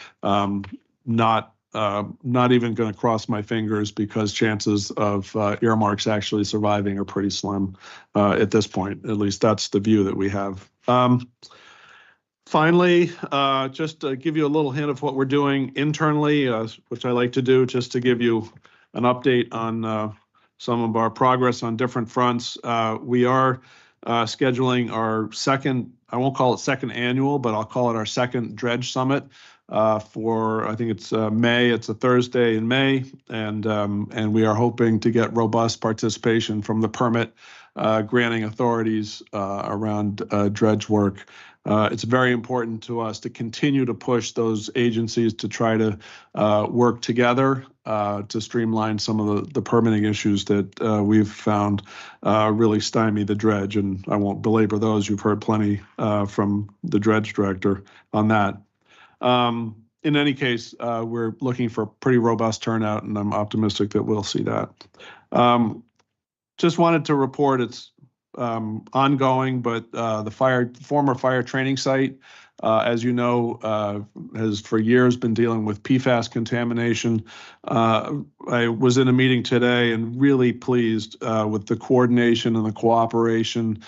Not even going to cross my fingers, because chances of earmarks actually surviving are pretty slim at this point. At least that's the view that we have. Finally, just to give you a little hint of what we're doing internally, which I like to do, just to give you an update on some of our progress on different fronts. We are scheduling our second, I won't call it second annual, but I'll call it our second Dredge Summit. For, I think it's May. It's a Thursday in May, and we are hoping to get robust participation from the permit granting authorities around dredge work. It's very important to us to continue to push those agencies to try to work together to streamline some of the permitting issues that we've found really stymie the dredge. And I won't belabor those. You've heard plenty from the dredge director on that. In any case, we're looking for a pretty robust turnout, and I'm optimistic that we'll see that. Just wanted to report it's ongoing, but the former fire training site, as you know, has for years been dealing with PFAS contamination. I was in a meeting today and really pleased with the coordination and the cooperation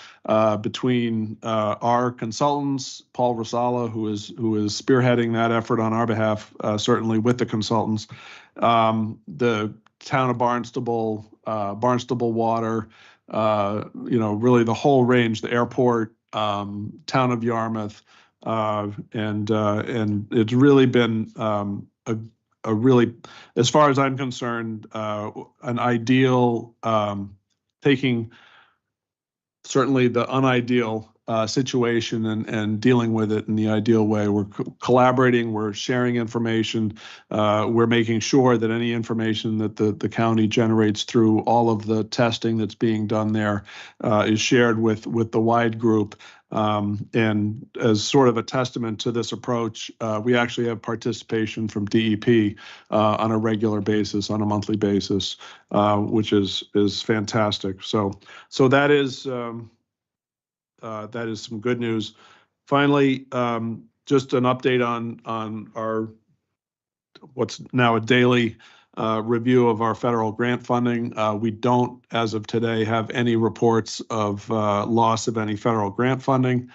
between our consultants, Paul Rosala, who is spearheading that effort on our behalf, certainly with the consultants, the town of Barnstable Barnstable Water, really the whole range, the airport, town of Yarmouth. And it's really been a really, as far as I'm concerned, an ideal, taking certainly the unideal situation and dealing with it in the ideal way. We're collaborating, we're sharing information, we're making sure that any information that the county generates through all of the testing that's being done there is shared with the wide group. And as sort of a testament to this approach, we actually have participation from DEP on a regular basis, on a monthly basis, which is fantastic. So that is some good news. Finally, just an update on our what's now a daily review of our federal grant funding. We don't, as of today, have any reports of loss of any federal grant funding.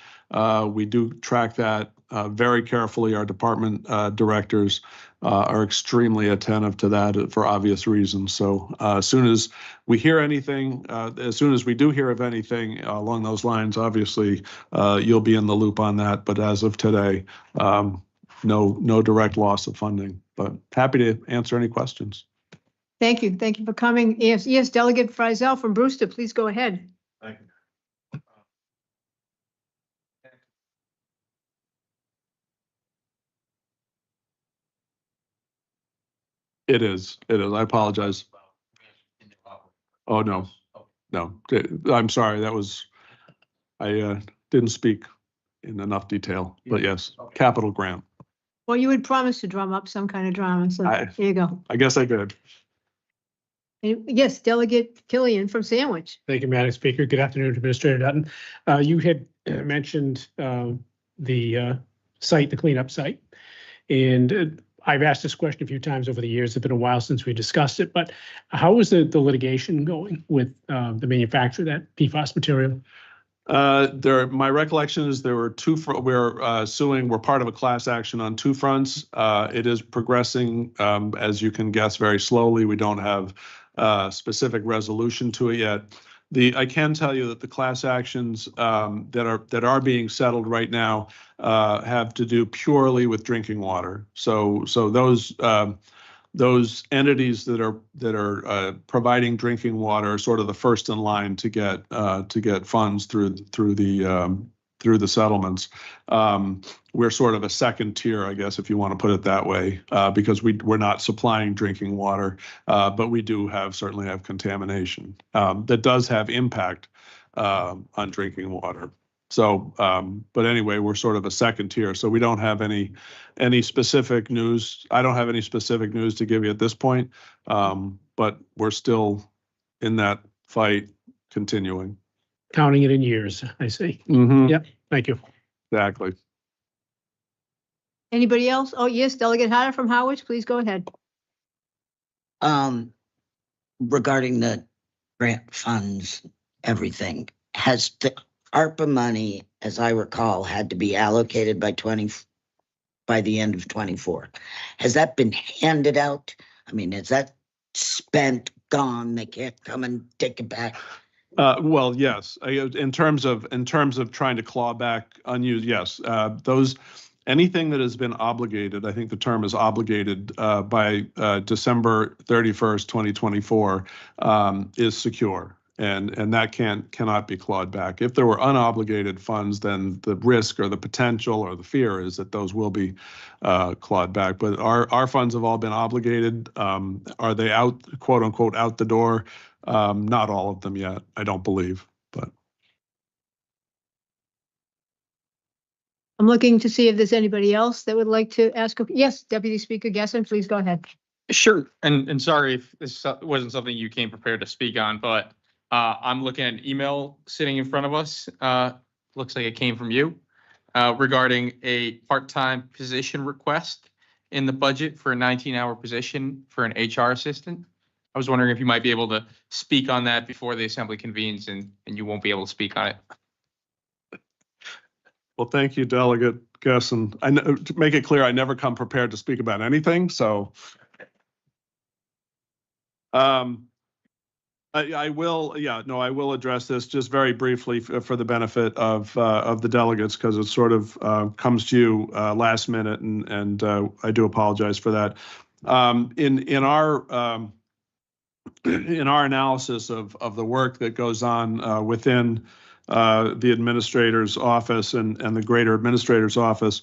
We do track that very carefully. Our department directors are extremely attentive to that for obvious reasons. So as soon as we hear anything, as soon as we do hear of anything along those lines, obviously you'll be in the loop on that. But as of today, no direct loss of funding. But happy to answer any questions. Thank you. Thank you for coming. Yes, Delegate Frizzell from Brewster, please go ahead. Thank you. It is. I apologize. Oh, no. I'm sorry. I didn't speak in enough detail, but yes, capital grant. Well, you would promise to drum up some kind of drama, so there you go. I guess I did. Yes, Delegate Killian from Sandwich. Thank you, Madam Speaker. Good afternoon, Administrator Dutton. You had mentioned the site, the cleanup site, and I've asked this question a few times over the years. It's been a while since we discussed it, but how is the litigation going with the manufacturer of that PFAS material? My recollection is there were two. We're suing. We're part of a class action on two fronts. It is progressing, as you can guess, very slowly. We don't have specific resolution to it yet. I can tell you that the class actions that are being settled right now have to do purely with drinking water. So those entities that are providing drinking water are sort of the first in line to get funds through the settlements. We're sort of a second tier, I guess, if you want to put it that way, because we're not supplying drinking water, but we do certainly have contamination that does have impact on drinking water. So, but anyway, we're sort of a second tier, so we don't have any specific news. I don't have any specific news to give you at this point, but we're still in that fight, continuing. Counting it in years, I see. Mm-hmm. Yep, thank you. Exactly. Anybody else? Oh, yes, Delegate Harder from Howard, please go ahead. Regarding the grant funds, everything, has the ARPA money, as I recall, had to be allocated by the end of 24. Has that been handed out? I mean, is that spent, gone? They can't come and take it back? Well, yes. In terms of trying to claw back unused, yes. Anything that has been obligated, I think the term is obligated by December 31st, 2024, is secure. And that cannot be clawed back. If there were unobligated funds, then the risk or the potential or the fear is that those will be clawed back. But our funds have all been obligated. Are they out, quote unquote, out the door? Not all of them yet, I don't believe, but. I'm looking to see if there's anybody else that would like to ask. Yes, Deputy Speaker Gessen, please go ahead. Sure. And sorry if this wasn't something you came prepared to speak on, but I'm looking at an email sitting in front of us. Looks like it came from you regarding a part-time position request in the budget for a 19-hour position for an HR assistant. I was wondering if you might be able to speak on that before the assembly convenes, and you won't be able to speak on it. Well, thank you, Delegate Gessen. To make it clear, I never come prepared to speak about anything, so. I will, yeah, no, I will address this just very briefly for the benefit of the delegates, because it sort of comes to you last minute, and I do apologize for that. In our in our analysis of the work that goes on within the administrator's office and the greater administrator's office,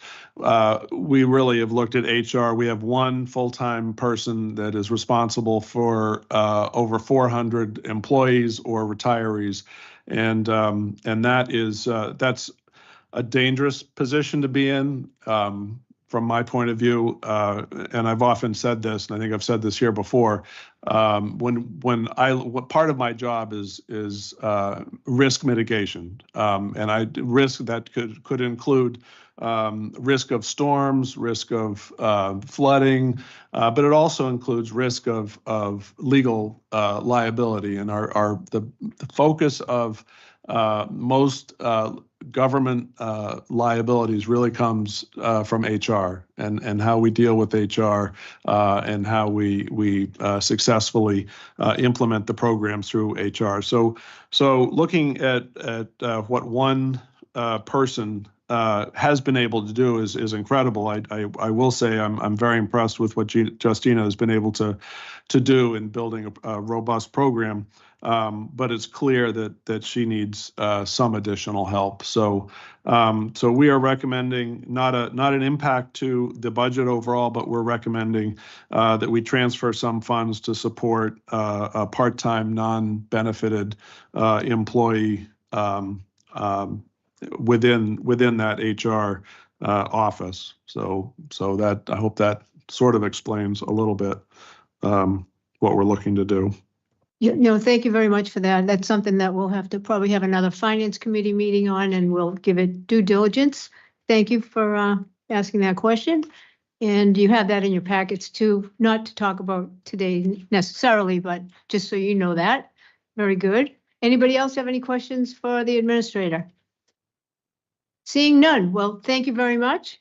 we really have looked at HR. We have one full-time person that is responsible for over 400 employees or retirees, and that is that's a dangerous position to be in. From my point of view, and I've often said this, and I think I've said this here before, what part of my job is risk mitigation, and risk that could include risk of storms, risk of flooding, but it also includes risk of legal liability. And the focus of most government liabilities really comes from HR and how we deal with HR and how we successfully implement the programs through HR. So looking at what one person has been able to do is incredible. I will say I'm very impressed with what Justina has been able to do in building a robust program. But it's clear that she needs some additional help. So we are recommending not an impact to the budget overall, but we're recommending that we transfer some funds to support a part-time, non-benefited employee within that HR office. So that, I hope that sort of explains a little bit what we're looking to do. No, thank you very much for that. That's something that we'll have to probably have another finance committee meeting on, and we'll give it due diligence. Thank you for asking that question. And you have that in your packets too, not to talk about today necessarily, but just so you know that. Very good. Anybody else have any questions for the administrator? Seeing none. Well, thank you very much.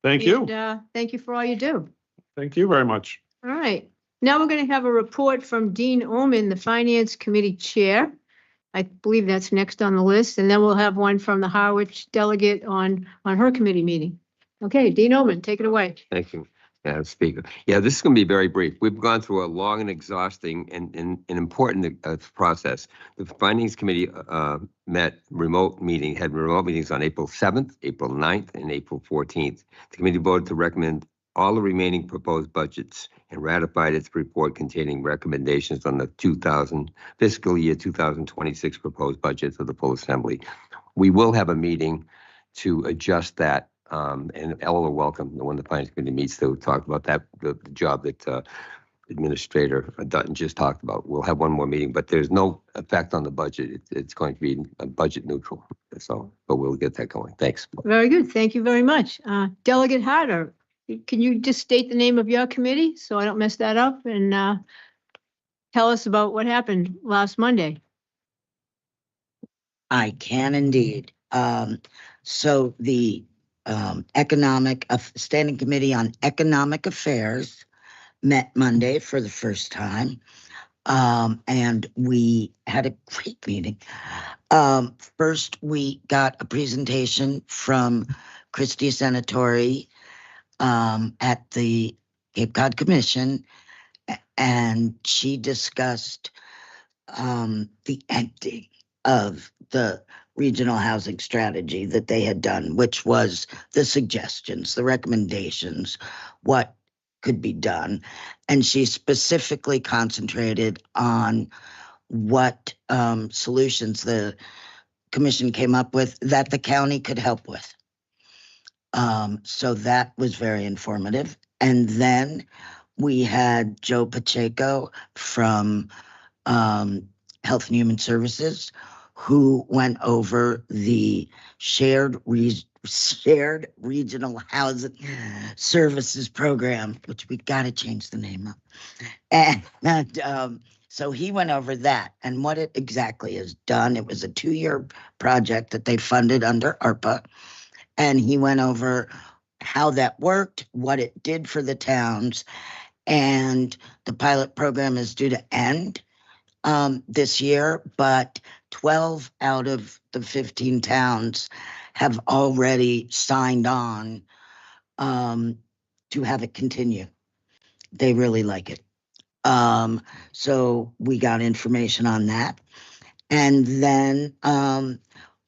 Thank you. And, thank you for all you do. Thank you very much. All right. Now we're going to have a report from Dean Omen, the Finance Committee Chair. I believe that's next on the list. And then we'll have one from the Harwich delegate on her committee meeting. Okay, Dean Omen, take it away. Thank you, Madam Speaker. Yeah, this is going to be very brief. We've gone through a long and exhausting and important process. The Finance Committee had remote meetings on April 7th, April 9th, and April 14th. The committee voted to recommend all the remaining proposed budgets and ratified its report containing recommendations on the fiscal year 2026 proposed budgets of the full assembly. We will have a meeting to adjust that, and Ella, welcome, when the Finance Committee meets to talk about that, the job that Administrator Dutton just talked about. We'll have one more meeting, but there's no effect on the budget. It's going to be budget neutral. So, but we'll get that going. Thanks. Very good. Thank you very much. Delegate Harder, can you just state the name of your committee so I don't mess that up, and tell us about what happened last Monday? I can indeed. So the Standing Committee on Economic Affairs met Monday for the first time, and we had a great meeting. First, we got a presentation from Christy Senatori at the Cape Cod Commission, and she discussed the ending of the regional housing strategy that they had done, which was the suggestions, the recommendations, what could be done. And she specifically concentrated on what solutions the commission came up with that the county could help with. So that was very informative. And then we had Joe Pacheco from Health and Human Services, who went over the shared regional housing services program, which we got to change the name of. And so he went over that and what it exactly is done. It was a 2-year project that they funded under ARPA. And he went over how that worked, what it did for the towns. And the pilot program is due to end this year, but 12 out of the 15 towns have already signed on to have it continue. They really like it. So we got information on that. And then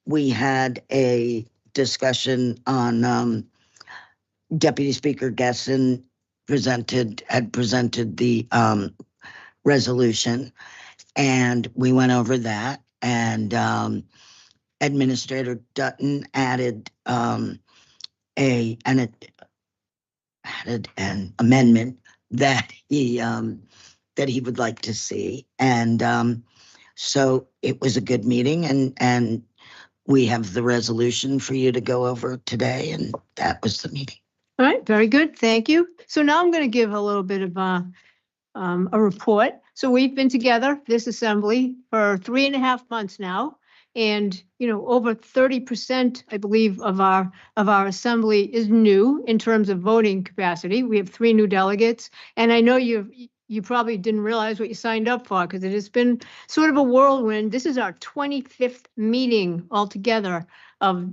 we had a discussion on Deputy Speaker Gesson had presented the resolution, and we went over that, and Administrator Dutton added an amendment that he would like to see. And so it was a good meeting, and we have the resolution for you to go over today, and that was the meeting. All right, very good. Thank you. So now I'm going to give a little bit of a report. So we've been together, this assembly, for 3.5 months now. And, over 30%, I believe, of our assembly is new in terms of voting capacity. We have 3 new delegates. And I know you probably didn't realize what you signed up for, because it has been sort of a whirlwind. This is our 25th meeting altogether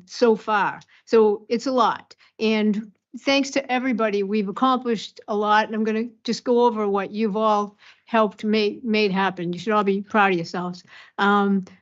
so far. So it's a lot. And thanks to everybody, we've accomplished a lot. And I'm going to just go over what you've all helped made happen. You should all be proud of yourselves.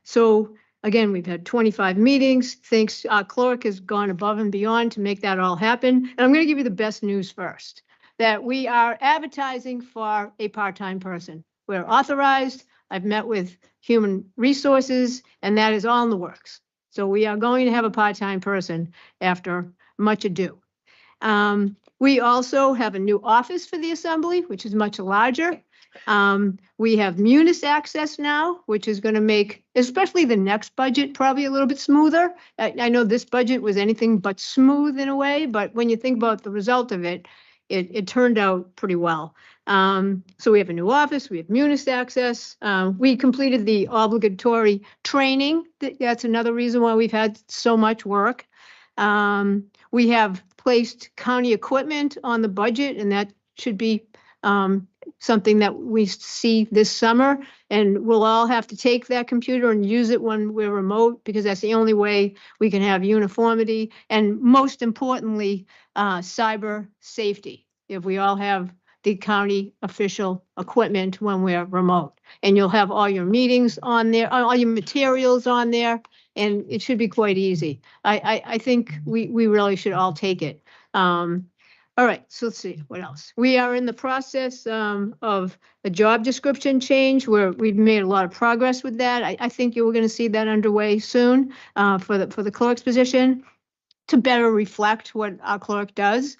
So again, we've had 25 meetings. Thanks, our clerk has gone above and beyond to make that all happen. And I'm going to give you the best news first, that we are advertising for a part-time person. We're authorized. I've met with Human Resources, and that is all in the works. So we are going to have a part-time person after much ado. We also have a new office for the assembly, which is much larger. We have Munis access now, which is going to make, especially the next budget, probably a little bit smoother. I know this budget was anything but smooth in a way, but when you think about the result of it, it turned out pretty well. So we have a new office, we have Munis access. We completed the obligatory training. That's another reason why we've had so much work. We have placed county equipment on the budget, and that should be something that we see this summer. And we'll all have to take that computer and use it when we're remote, because that's the only way we can have uniformity. And most importantly, cyber safety, if we all have the county official equipment when we're remote. And you'll have all your meetings on there, all your materials on there, and it should be quite easy. I think we really should all take it. All right, so let's see, what else? We are in the process of a job description change where we've made a lot of progress with that. I think you were going to see that underway soon for the clerk's position to better reflect what our clerk does.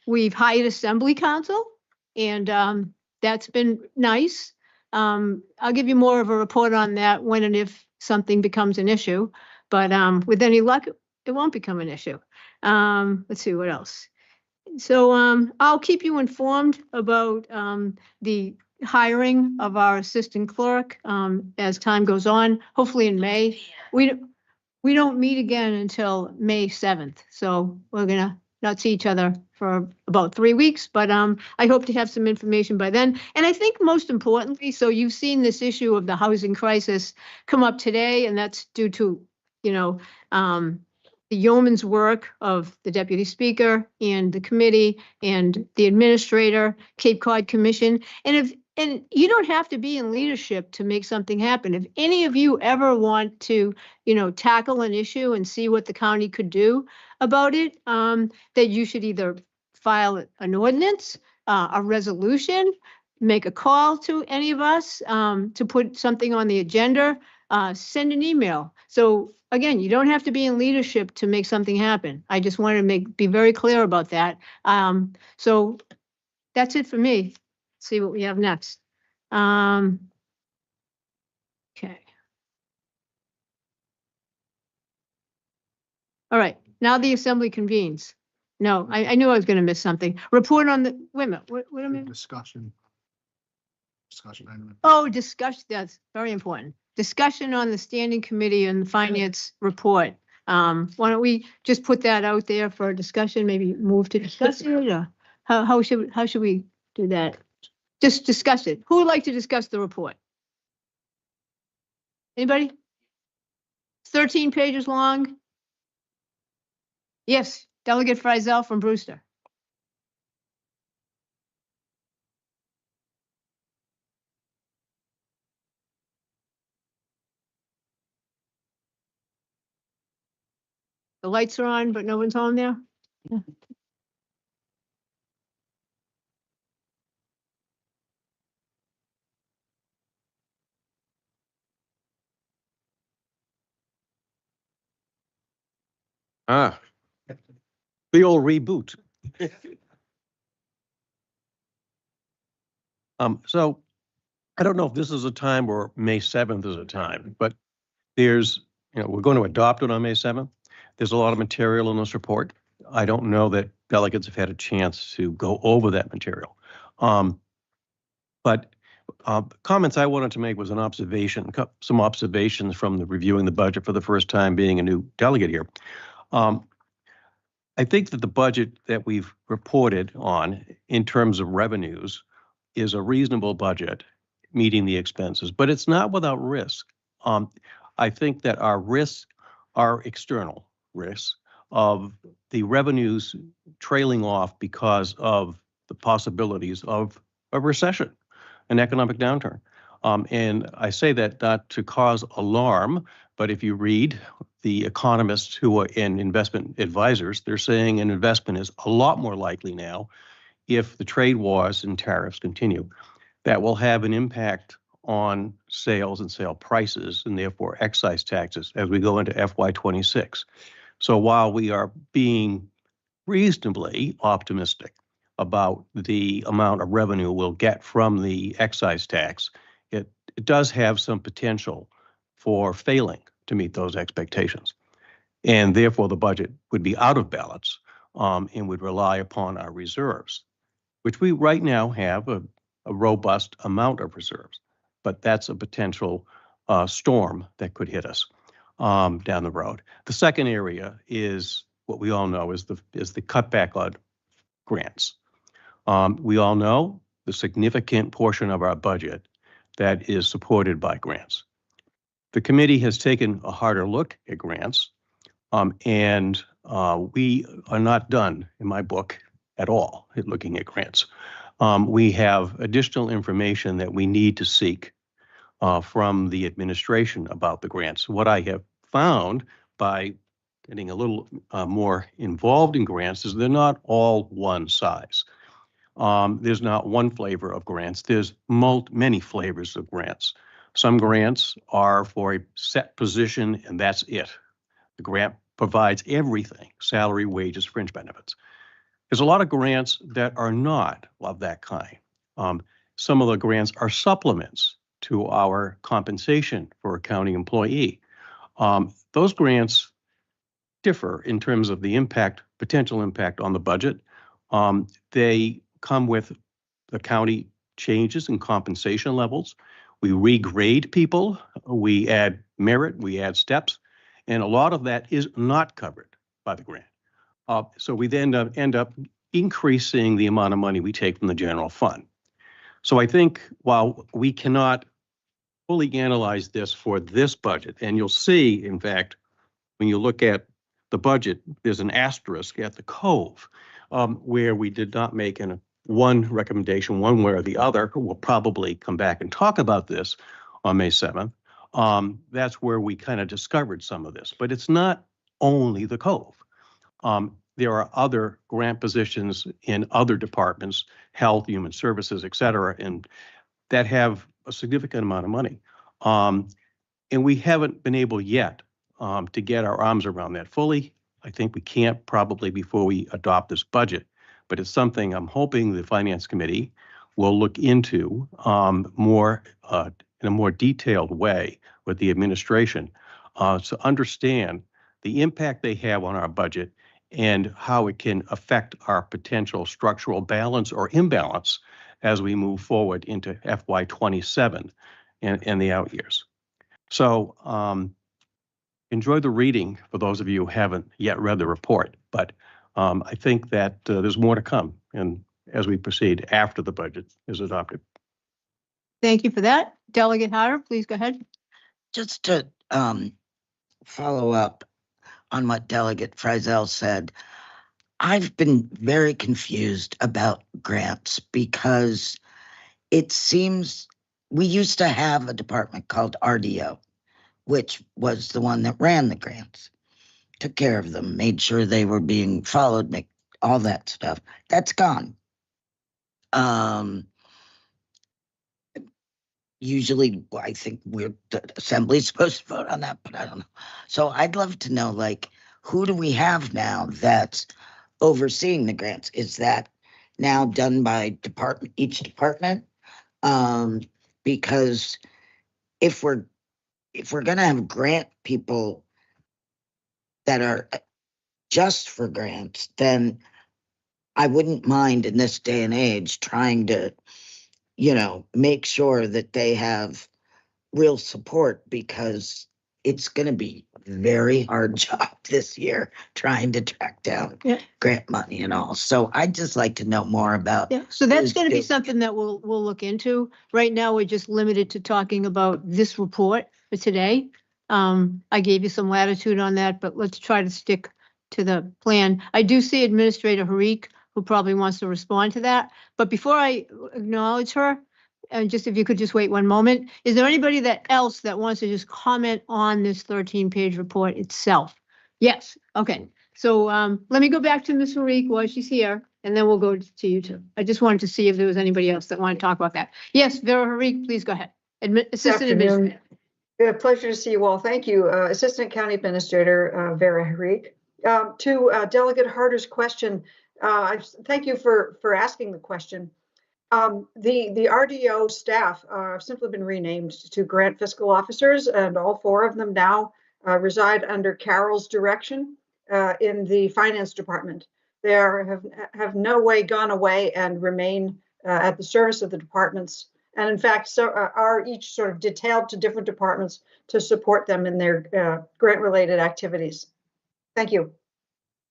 We've hired assembly counsel, and that's been nice. I'll give you more of a report on that when and if something becomes an issue, but with any luck, it won't become an issue. Let's see, what else? So I'll keep you informed about the hiring of our assistant clerk as time goes on, hopefully in May. We don't meet again until May 7th, so we're gonna not see each other for about 3 weeks, but I hope to have some information by then. And I think most importantly, so you've seen this issue of the housing crisis come up today, and that's due to, the yeoman's work of the deputy speaker and the committee and the administrator, Cape Cod Commission. And you don't have to be in leadership to make something happen. If any of you ever want to, tackle an issue and see what the county could do about it, that you should either file an ordinance, a resolution, make a call to any of us to put something on the agenda, send an email. So again, you don't have to be in leadership to make something happen. I just wanted to be very clear about that. So that's it for me. See what we have next. Okay. All right, now the assembly convenes. No, I knew I was going to miss something. Report on the, wait a minute, what am I? Discussion item. Oh, discussion, that's very important. Discussion on the standing committee and the finance report. Why don't we just put that out there for a discussion, maybe move to discuss it, or how should we do that? Just discuss it. Who would like to discuss the report? Anybody? 13 pages long. Yes, Delegate Frizel from Brewster. The lights are on, but no one's home there. Ah, the old reboot. So I don't know if this is a time or May 7th is a time, but there's, we're going to adopt it on May 7th. There's a lot of material in this report. I don't know that delegates have had a chance to go over that material. But comments I wanted to make was an observation, some observations from the reviewing the budget for the first time being a new delegate here. I think that the budget that we've reported on in terms of revenues is a reasonable budget meeting the expenses, but it's not without risk. I think that our risks are external risks of the revenues trailing off because of the possibilities of a recession, an economic downturn. And I say that not to cause alarm, but if you read the economists who are in investment advisors, they're saying an investment is a lot more likely now if the trade wars and tariffs continue. That will have an impact on sales and sale prices and therefore excise taxes as we go into FY26. So while we are being reasonably optimistic about the amount of revenue we'll get from the excise tax, it does have some potential for failing to meet those expectations. And therefore the budget would be out of balance and would rely upon our reserves, which we right now have a robust amount of reserves, but that's a potential storm that could hit us down the road. The second area is what we all know is the cutback on grants. We all know the significant portion of our budget that is supported by grants. The committee has taken a harder look at grants, and we are not done, in my book, at all at looking at grants. We have additional information that we need to seek from the administration about the grants. What I have found by getting a little more involved in grants is they're not all one size. There's not one flavor of grants. There's many flavors of grants. Some grants are for a set position and that's it. The grant provides everything, salary, wages, fringe benefits. There's a lot of grants that are not of that kind. Some of the grants are supplements to our compensation for a county employee. Those grants differ in terms of the impact, potential impact on the budget. They come with the county changes in compensation levels. We regrade people, we add merit, we add steps, and a lot of that is not covered by the grant. So we then end up increasing the amount of money we take from the general fund. So I think while we cannot fully analyze this for this budget, and you'll see, in fact, when you look at the budget, there's an asterisk at the Cove where we did not make one recommendation one way or the other. We'll probably come back and talk about this on May 7th. That's where we kind of discovered some of this, but it's not only the Cove. There are other grant positions in other departments, health, human services, et cetera, and that have a significant amount of money. And we haven't been able yet to get our arms around that fully. I think we can't probably before we adopt this budget, but it's something I'm hoping the Finance Committee will look into more in a more detailed way with the administration to understand the impact they have on our budget and how it can affect our potential structural balance or imbalance as we move forward into FY27 and the out years. So enjoy the reading for those of you who haven't yet read the report, but I think that there's more to come and as we proceed after the budget is adopted. Thank you for that. Delegate Harder, please go ahead. just to follow up on what Delegate Frizel said, I've been very confused about grants because it seems we used to have a department called RDO, which was the one that ran the grants, took care of them, made sure they were being followed, make all that stuff. That's gone. Usually, I think the assembly's supposed to vote on that, but I don't know. So I'd love to know, like, who do we have now that's overseeing the grants? Is that now done by each department? Because if we're gonna have grant people that are just for grants, then I wouldn't mind in this day and age trying to, make sure that they have real support, because it's going to be a very hard job this year trying to track down grant money and all. So I'd just like to know more about. Yeah, so that's going to be those something that we'll look into. Right now, we're just limited to talking about this report for today. I gave you some latitude on that, but let's try to stick to the plan. I do see Administrator Harik, who probably wants to respond to that. But before I acknowledge her, and just if you could just wait one moment, is there anybody else that wants to just comment on this 13-page report itself? Yes, okay. So let me go back to Ms. Harik while she's here, and then we'll go to you two. I just wanted to see if there was anybody else that wanted to talk about that. Yes, Vera Harik, please go ahead. Assistant Administrator. Pleasure to see you all. Thank you. Assistant County Administrator Vera Harik. To Delegate Harder's question, thank you for asking the question. The RDO staff have simply been renamed to grant fiscal officers, and all 4 of them now reside under Carol's direction in the finance department. They have no way gone away and remain at the service of the departments, and in fact, so are each sort of detailed to different departments to support them in their grant-related activities. Thank you.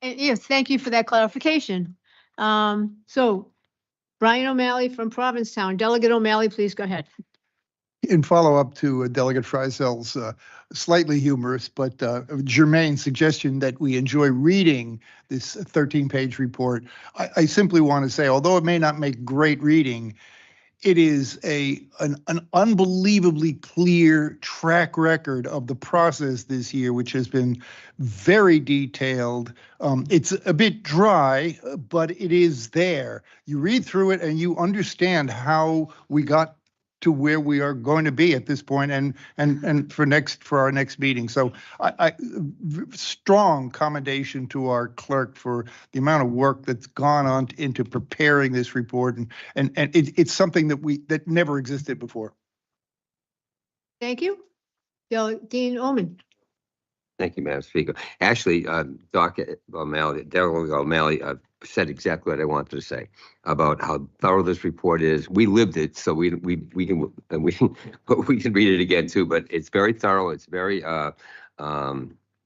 And yes, thank you for that clarification. So Brian O'Malley from Provincetown. Delegate O'Malley, please go ahead. In follow-up to Delegate Frizel's slightly humorous but germane suggestion that we enjoy reading this 13-page report, I simply want to say, although it may not make great reading, it is an unbelievably clear track record of the process this year, which has been very detailed. It's a bit dry, but it is there. You read through it and you understand how we got to where we are going to be at this point, and for our next meeting. So I strong commendation to our clerk for the amount of work that's gone on into preparing this report, and it's something that never existed before. Thank you. Dean Omen. Thank you, Madam Speaker. Actually, Delegate O'Malley said exactly what I wanted to say about how thorough this report is. We lived it, so we can read it again too. But it's very thorough. It's very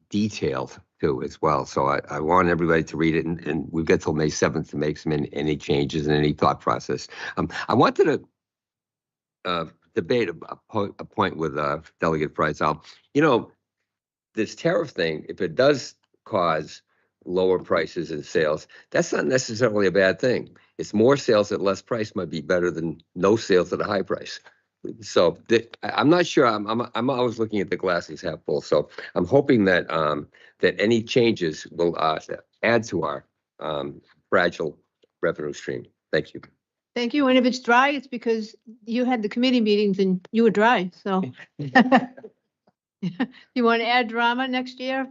detailed too as well. So I want everybody to read it, and we've got till May 7th to make any changes in any thought process. I wanted to debate a point with Delegate Frizel. This tariff thing, if it does cause lower prices in sales, that's not necessarily a bad thing. It's more sales at less price might be better than no sales at a high price. So I'm not sure. I'm always looking at the glass as half full. So I'm hoping that that any changes will add to our fragile revenue stream. Thank you. Thank you. And if it's dry, it's because you had the committee meetings and you were dry. So you want to add drama next year?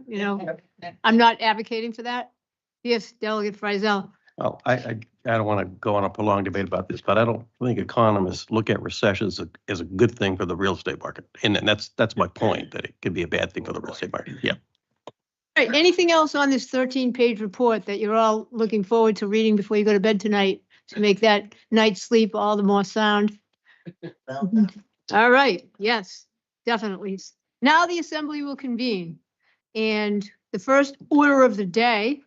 I'm not advocating for that. Yes, Delegate Frizel. Well, I don't want to go on a prolonged debate about this, but I don't think economists look at recessions as a good thing for the real estate market. And that's my point, that it could be a bad thing for the real estate market. Yeah. All right. Anything else on this 13-page report that you're all looking forward to reading before you go to bed tonight to make that night's sleep all the more sound? All right. Yes, definitely. Now the assembly will convene, and the first order of the day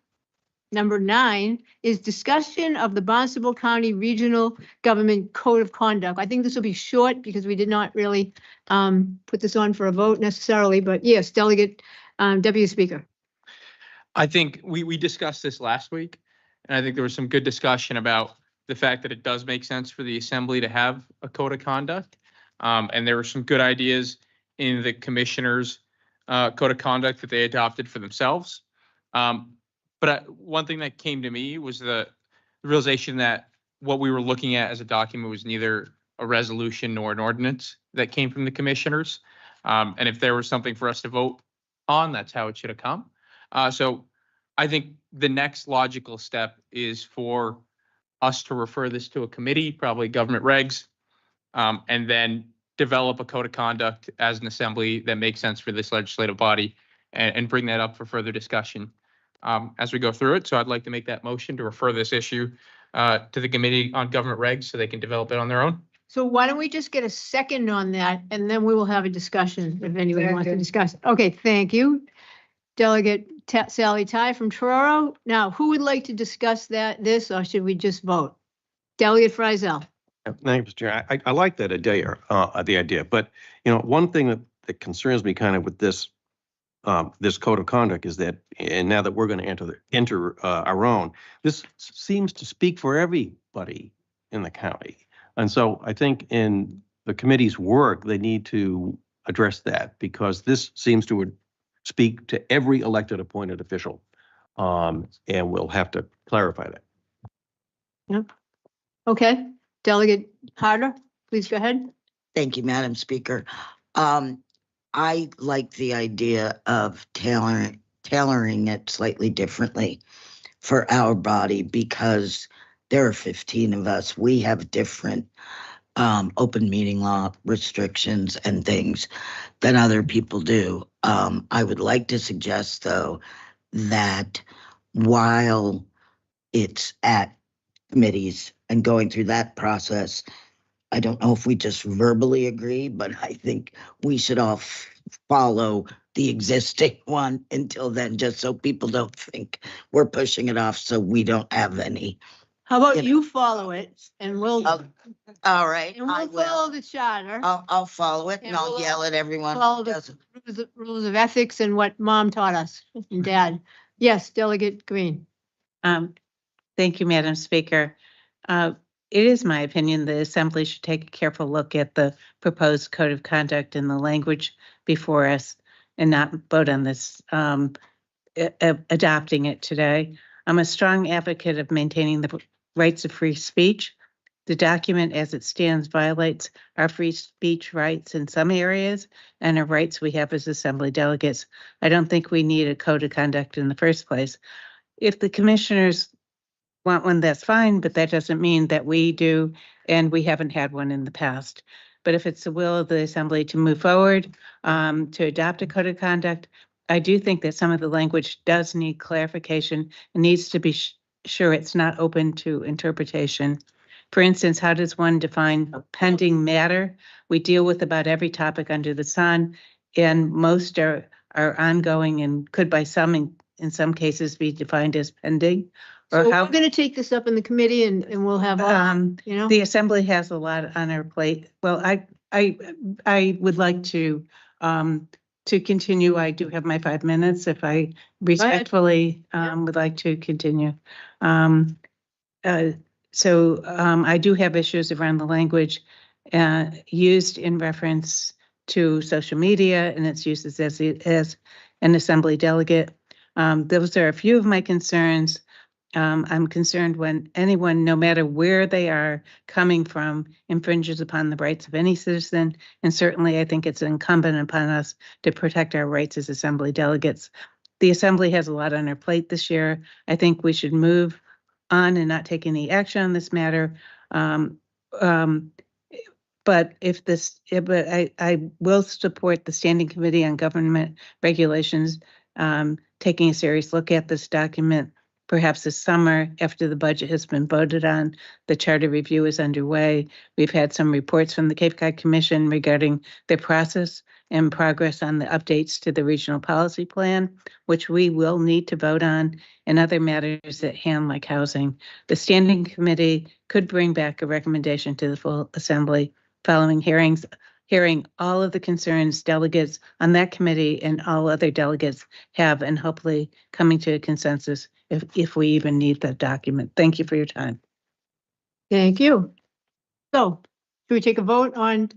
number 9 is discussion of the Barnstable County Regional Government Code of Conduct. I think this will be short because we did not really put this on for a vote necessarily, but yes, Delegate Deputy Speaker. I think we discussed this last week, and I think there was some good discussion about the fact that it does make sense for the assembly to have a code of conduct. And there were some good ideas in the commissioners' code of conduct that they adopted for themselves. But one thing that came to me was the realization that what we were looking at as a document was neither a resolution nor an ordinance that came from the commissioners. And if there was something for us to vote on, that's how it should have come. So I think the next logical step is for us to refer this to a committee, probably government regs, and then develop a code of conduct as an assembly that makes sense for this legislative body and bring that up for further discussion as we go through it. So I'd like to make that motion to refer this issue to the Committee on Government Regs so they can develop it on their own. So why don't we just get a second on that, and then we will have a discussion if anybody wants to discuss. Okay, thank you. Delegate Sally Ty from Truro. Now, who would like to discuss this, or should we just vote? Delegate Friesel. Thank you, Mr. Chair. I like that idea, but one thing that concerns me kind of with this code of conduct is that, and now that we're going to enter our own, this seems to speak for everybody in the county. And so I think in the committee's work, they need to address that, because this seems to speak to every elected appointed official. And we'll have to clarify that. Yep. Okay, Delegate Harder, please go ahead. Thank you, Madam Speaker. I like the idea of tailoring it slightly differently for our body, because there are 15 of us. We have different open meeting law restrictions and things than other people do. I would like to suggest, though, that while it's at committees and going through that process, I don't know if we just verbally agree, but I think we should all follow the existing one until then, just so people don't think we're pushing it off, so we don't have any. How about you follow it, and we'll, All right, and I we'll follow will. the charter. I'll follow it, and And I'll we'll yell at everyone follow who the doesn't. rules of ethics and what Mom taught us and Dad. Yes, Delegate Green. Thank you, Madam Speaker. It is my opinion the Assembly should take a careful look at the proposed code of conduct and the language before us and not vote on this, adopting it today. I'm a strong advocate of maintaining the rights of free speech. The document as it stands violates our free speech rights in some areas and our rights we have as Assembly delegates. I don't think we need a code of conduct in the first place. If the commissioners want one, that's fine, but that doesn't mean that we do, and we haven't had one in the past. But if it's the will of the Assembly to move forward, to adopt a code of conduct, I do think that some of the language does need clarification and needs to be sure it's not open to interpretation. For instance, how does one define pending matter? We deal with about every topic under the sun, and most are ongoing and could by some, in some cases, be defined as pending. So Or how, we're going to take this up in the committee, and we'll have, the Assembly has a lot on our plate. Well, I would like to continue. I do have my 5 minutes if I respectfully would like to continue. So I do have issues around the language used in reference to social media and its uses as an Assembly delegate. Those are a few of my concerns. I'm concerned when anyone, no matter where they are coming from, infringes upon the rights of any citizen. And certainly I think it's incumbent upon us to protect our rights as Assembly delegates. The Assembly has a lot on our plate this year. I think we should move on and not take any action on this matter. But I will support the Standing Committee on Government Regulations taking a serious look at this document. Perhaps this summer, after the budget has been voted on, the charter review is underway. We've had some reports from the Cape Cod Commission regarding their process and progress on the updates to the regional policy plan, which we will need to vote on, and other matters at hand like housing. The standing committee could bring back a recommendation to the full assembly following hearing all of the concerns delegates on that committee and all other delegates have, and hopefully coming to a consensus if we even need that document. Thank you for your time. Thank you. So, should we take a vote on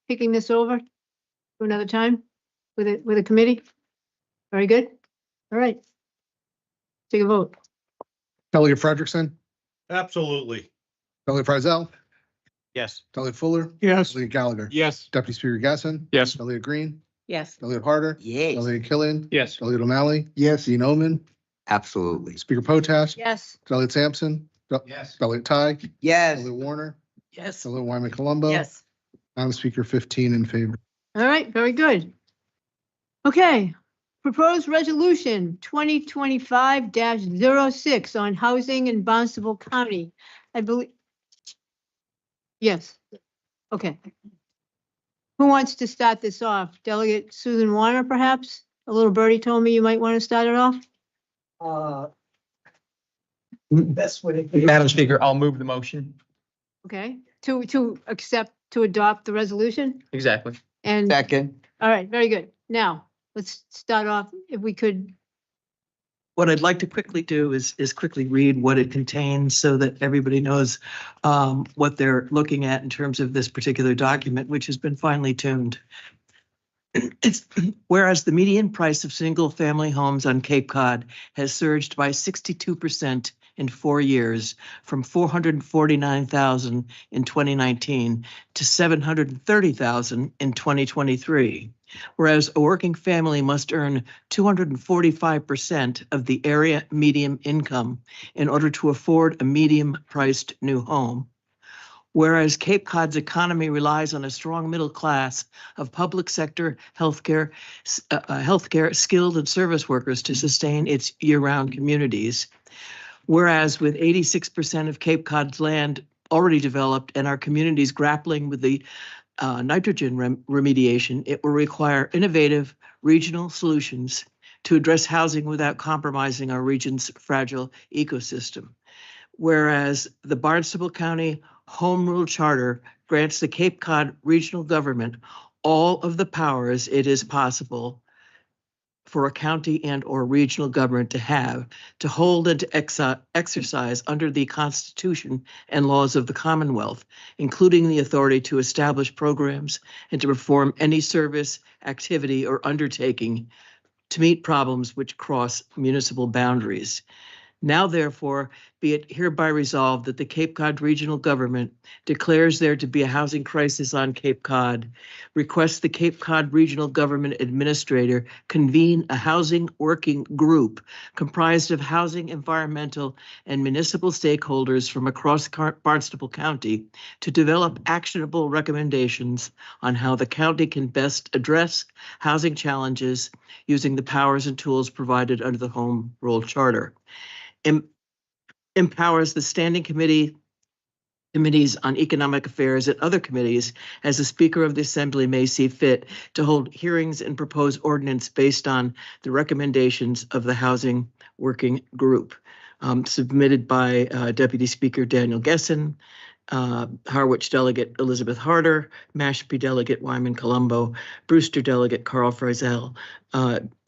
kicking this over to another time with a committee? Very good. All right. Take a vote. Delegate Frederickson, Absolutely. Delegate Frizell, Yes. Delegate Fuller, Yes. Delegate Gallagher, Yes. Deputy Speaker Gasson, Yes. Delegate Green, Yes. Delegate Harder, Yes. Delegate Killian, Yes. Delegate O'Malley, Yes. Dean Omen, Absolutely. Speaker Potash, Yes. Delegate Sampson, Yes. Delegate Ty, Yes. Delegate Warner, Yes. Delegate Wyman Colombo. Yes. Madam Speaker, 15 in favor. All right, very good. Okay, proposed resolution 2025-06 on housing in Barnstable County. I believe. Yes, okay. Who wants to start this off? Delegate Susan Warner, perhaps? A little birdie told me you might want to start it off. Madam Speaker, I'll move the motion. Okay, to accept, to adopt the resolution? Exactly. And, Second. all right, very good. Now, let's start off, if we could. What I'd like to quickly do is quickly read what it contains so that everybody knows what they're looking at in terms of this particular document, which has been finely tuned. It's whereas the median price of single-family homes on Cape Cod has surged by 62% in 4 years, from $449,000 in 2019 to $730,000 in 2023. Whereas a working family must earn 245% of the area median income in order to afford a medium-priced new home. Whereas Cape Cod's economy relies on a strong middle class of public sector healthcare, skilled and service workers to sustain its year-round communities. Whereas with 86% of Cape Cod's land already developed and our communities grappling with the nitrogen remediation, it will require innovative regional solutions to address housing without compromising our region's fragile ecosystem. Whereas the Barnstable County Home Rule Charter grants the Cape Cod regional government all of the powers it is possible for a county and or regional government to have, to hold and to exercise under the Constitution and laws of the Commonwealth, including the authority to establish programs and to perform any service, activity, or undertaking to meet problems which cross municipal boundaries. Now, therefore, be it hereby resolved that the Cape Cod Regional Government declares there to be a housing crisis on Cape Cod, requests the Cape Cod Regional Government Administrator convene a housing working group comprised of housing, environmental, and municipal stakeholders from across Barnstable County to develop actionable recommendations on how the county can best address housing challenges using the powers and tools provided under the Home Rule Charter. Empowers the standing committees on economic affairs and other committees as the Speaker of the Assembly may see fit to hold hearings and propose ordinance based on the recommendations of the Housing Working Group, submitted by Deputy Speaker Daniel Gessen, Harwich Delegate Elizabeth Harder, Mashpee Delegate Wyman Colombo, Brewster Delegate Carl Frizell,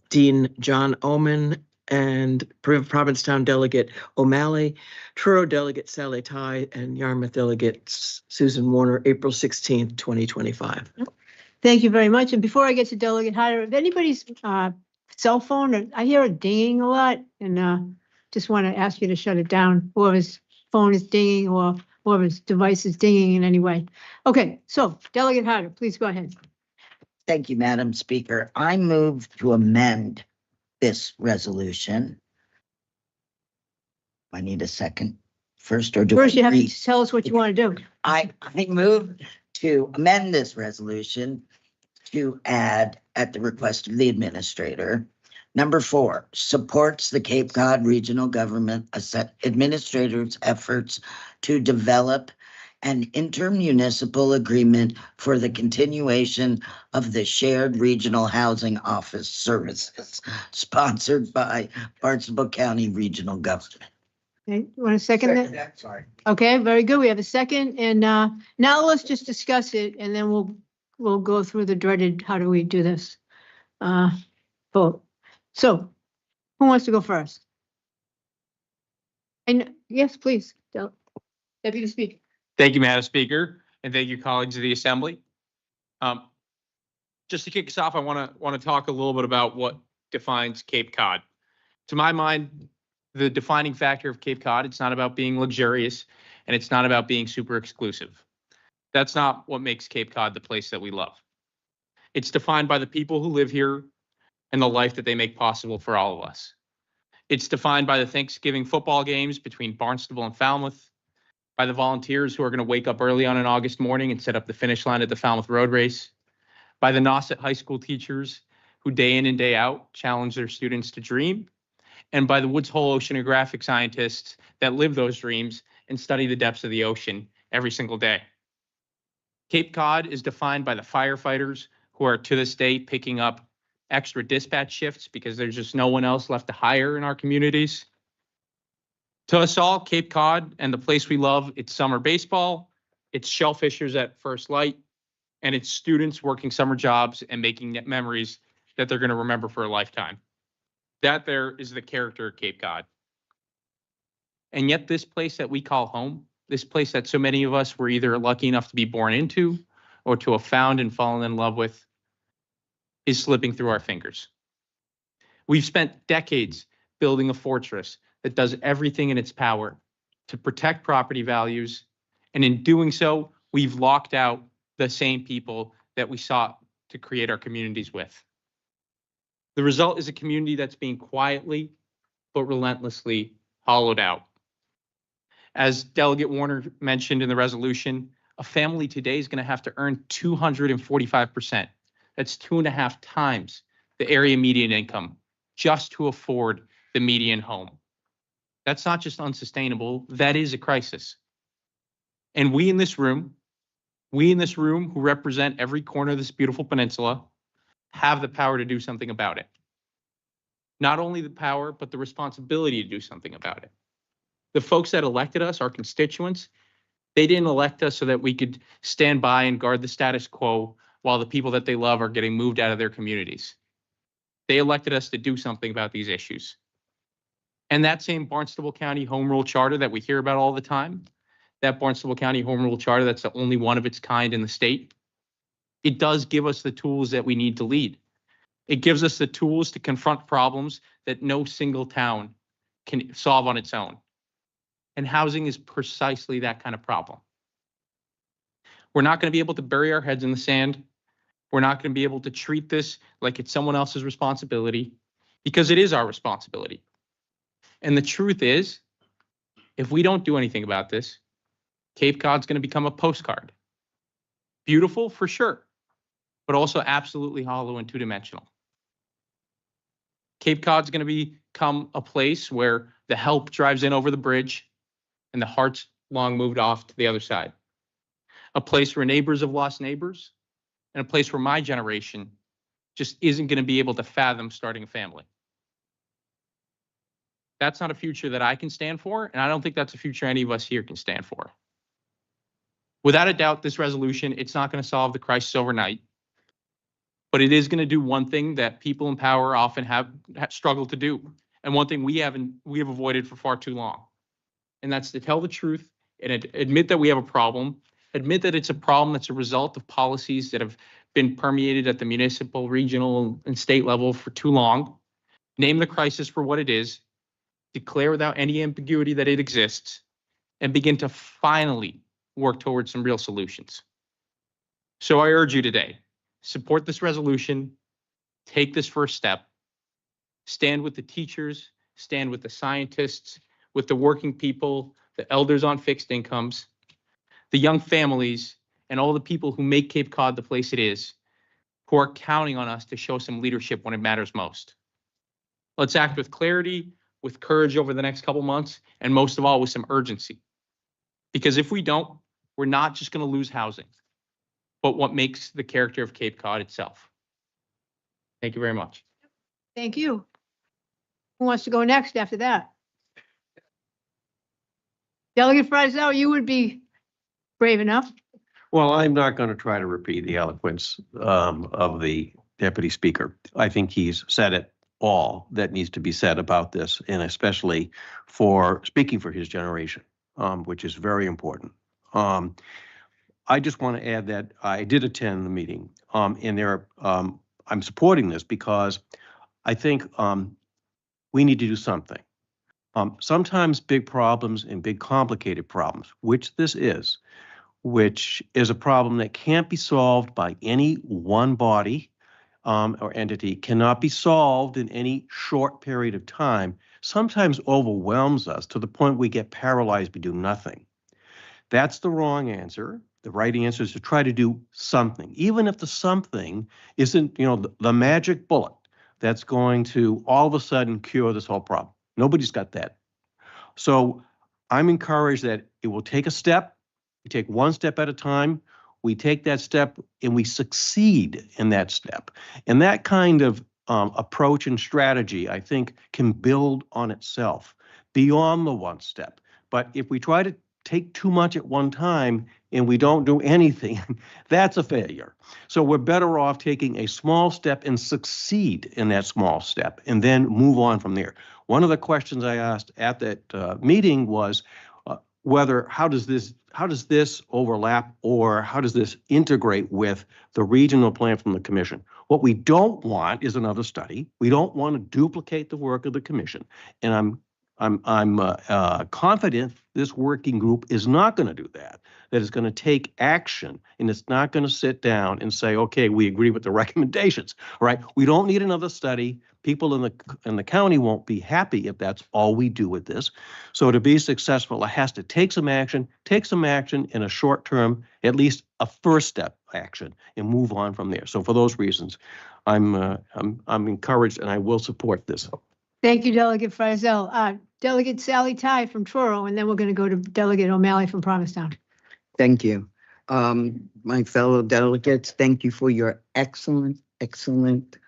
Dean John Oman, and Provincetown Delegate O'Malley, Truro Delegate Sally Ty, and Yarmouth Delegate Susan Warner, April 16th, 2025. Thank you very much. And before I get to Delegate Hyder, if anybody's cell phone, I hear it dinging a lot, and just want to ask you to shut it down, whoever's phone is dinging or whoever's device is dinging in any way. Okay, so Delegate Hyder, please go ahead. Thank you, Madam Speaker. I move to amend this resolution. I need a second first, or do First, I you have read? to tell us what you want to do. I move to amend this resolution to add, at the request of the administrator, number 4, supports the Cape Cod Regional Government Administrator's efforts to develop an intermunicipal agreement for the continuation of the shared regional housing office services sponsored by Barnstable County Regional Government. Okay, you want to second that? Sorry. Okay, very good. We have a second, and now let's just discuss it, and then we'll go through the dreaded, how do we do this? Vote. So, who wants to go first? And yes, please, Deputy Speaker. Thank you, Madam Speaker, and thank you, colleagues of the Assembly. Just to kick us off, I want to talk a little bit about what defines Cape Cod. To my mind, the defining factor of Cape Cod, it's not about being luxurious, and it's not about being super exclusive. That's not what makes Cape Cod the place that we love. It's defined by the people who live here and the life that they make possible for all of us. It's defined by the Thanksgiving football games between Barnstable and Falmouth, by the volunteers who are going to wake up early on an August morning and set up the finish line at the Falmouth Road Race, by the Nauset High School teachers who day in and day out challenge their students to dream, and by the Woods Hole oceanographic scientists that live those dreams and study the depths of the ocean every single day. Cape Cod is defined by the firefighters who are to this day picking up extra dispatch shifts because there's just no one else left to hire in our communities. To us all, Cape Cod and the place we love, it's summer baseball, it's shellfishers at first light, and it's students working summer jobs and making memories that they're going to remember for a lifetime. That there is the character of Cape Cod. And yet this place that we call home, this place that so many of us were either lucky enough to be born into or to have found and fallen in love with, is slipping through our fingers. We've spent decades building a fortress that does everything in its power to protect property values, and in doing so, we've locked out the same people that we sought to create our communities with. The result is a community that's being quietly but relentlessly hollowed out. As Delegate Warner mentioned in the resolution, a family today is going to have to earn 245%. That's 2.5 times the area median income just to afford the median home. That's not just unsustainable, that is a crisis. And we in this room who represent every corner of this beautiful peninsula, have the power to do something about it. Not only the power, but the responsibility to do something about it. The folks that elected us, our constituents, they didn't elect us so that we could stand by and guard the status quo while the people that they love are getting moved out of their communities. They elected us to do something about these issues. And that same Barnstable County Home Rule Charter that we hear about all the time, that Barnstable County Home Rule Charter that's the only one of its kind in the state, it does give us the tools that we need to lead. It gives us the tools to confront problems that no single town can solve on its own. And housing is precisely that kind of problem. We're not going to be able to bury our heads in the sand. We're not going to be able to treat this like it's someone else's responsibility, because it is our responsibility. And the truth is, if we don't do anything about this, Cape Cod's going to become a postcard. Beautiful for sure, but also absolutely hollow and two-dimensional. Cape Cod's going to become a place where the help drives in over the bridge and the heart's long moved off to the other side. A place where neighbors have lost neighbors, and a place where my generation just isn't going to be able to fathom starting a family. That's not a future that I can stand for, and I don't think that's a future any of us here can stand for. Without a doubt, this resolution, it's not going to solve the crisis overnight, but it is going to do one thing that people in power often have struggled to do, and one thing we have avoided for far too long, and that's to tell the truth and admit that we have a problem, admit that it's a problem that's a result of policies that have been permeated at the municipal, regional, and state level for too long, name the crisis for what it is, declare without any ambiguity that it exists, and begin to finally work towards some real solutions. So I urge you today, support this resolution, take this first step, stand with the teachers, stand with the scientists, with the working people, the elders on fixed incomes, the young families, and all the people who make Cape Cod the place it is, who are counting on us to show some leadership when it matters most. Let's act with clarity, with courage over the next couple months, and most of all, with some urgency. Because if we don't, we're not just going to lose housing, but what makes the character of Cape Cod itself. Thank you very much. Thank you. Who wants to go next after that? Delegate Frizzell, you would be brave enough. Well, I'm not going to try to repeat the eloquence of the deputy speaker. I think he's said it all that needs to be said about this, and especially for speaking for his generation, which is very important. I just want to add that I did attend the meeting, and I'm supporting this because I think we need to do something. Sometimes big problems and big complicated problems, which this is, which is a problem that can't be solved by any one body or entity, cannot be solved in any short period of time, sometimes overwhelms us to the point we get paralyzed, we do nothing. That's the wrong answer. The right answer is to try to do something, even if the something isn't, the magic bullet that's going to all of a sudden cure this whole problem. Nobody's got that. So I'm encouraged that it will take a step. We take one step at a time. We take that step and we succeed in that step. And that kind of approach and strategy, I think, can build on itself beyond the one step. But if we try to take too much at one time and we don't do anything, that's a failure. So we're better off taking a small step and succeed in that small step and then move on from there. One of the questions I asked at that meeting was how does this overlap, or how does this integrate with the regional plan from the commission? What we don't want is another study. We don't want to duplicate the work of the commission. And I'm confident this working group is not going to do that. That it's going to take action, and it's not going to sit down and say, okay, we agree with the recommendations. All right, we don't need another study. People in the county won't be happy if that's all we do with this. So to be successful, it has to take some action in a short term, at least a first step action, and move on from there. So for those reasons, I'm encouraged, and I will support this. Thank you, Delegate Frizzell. Delegate Sally Ty from Truro, and then we're going to go to Delegate O'Malley from Provincetown. Thank you. My fellow delegates, thank you for your excellent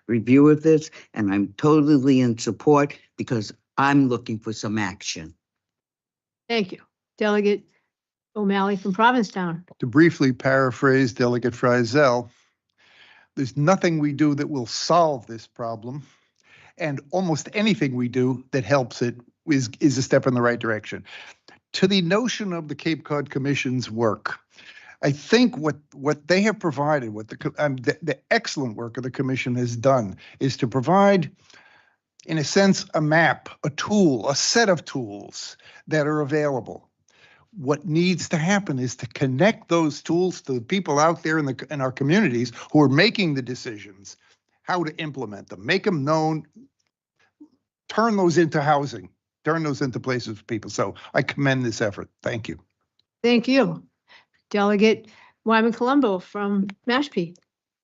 review of this. And I'm totally in support because I'm looking for some action. Thank you. Delegate O'Malley from Provincetown. To briefly paraphrase Delegate Frizzell, there's nothing we do that will solve this problem. And almost anything we do that helps it is a step in the right direction. To the notion of the Cape Cod Commission's work, I think what they have provided, what the excellent work of the commission has done, is to provide, in a sense, a map, a tool, a set of tools that are available. What needs to happen is to connect those tools to the people out there in our communities who are making the decisions, how to implement them, make them known, turn those into housing, turn those into places for people. So I commend this effort. Thank you. Thank you. Delegate Wyman Colombo from Mashpee.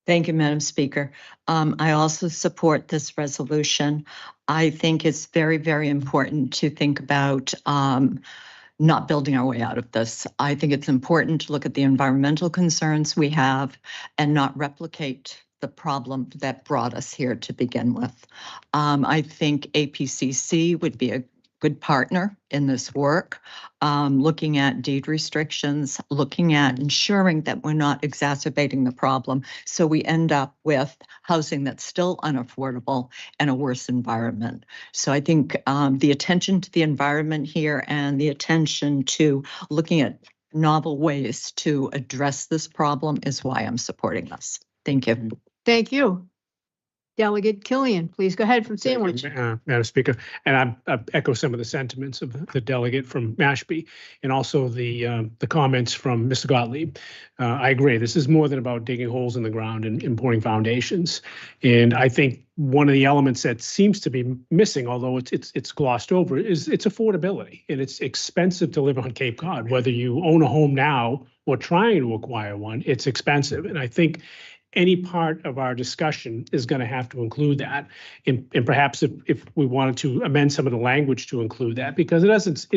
Thank you, Madam Speaker. I also support this resolution. I think it's very, very important to think about not building our way out of this. I think it's important to look at the environmental concerns we have and not replicate the problem that brought us here to begin with. I think APCC would be a good partner in this work, looking at deed restrictions, looking at ensuring that we're not exacerbating the problem so we end up with housing that's still unaffordable and a worse environment. So I think the attention to the environment here and the attention to looking at novel ways to address this problem is why I'm supporting this. Thank you. Thank you. Delegate Killian, please go ahead from Sandwich. Madam Speaker, and I echo some of the sentiments of the delegate from Mashpee and also the comments from Mr. Gottlieb. I agree. This is more than about digging holes in the ground and pouring foundations. And I think one of the elements that seems to be missing, although it's glossed over, is its affordability. And it's expensive to live on Cape Cod, whether you own a home now or trying to acquire one, it's expensive. And I think any part of our discussion is going to have to include that. And perhaps if we wanted to amend some of the language to include that, because it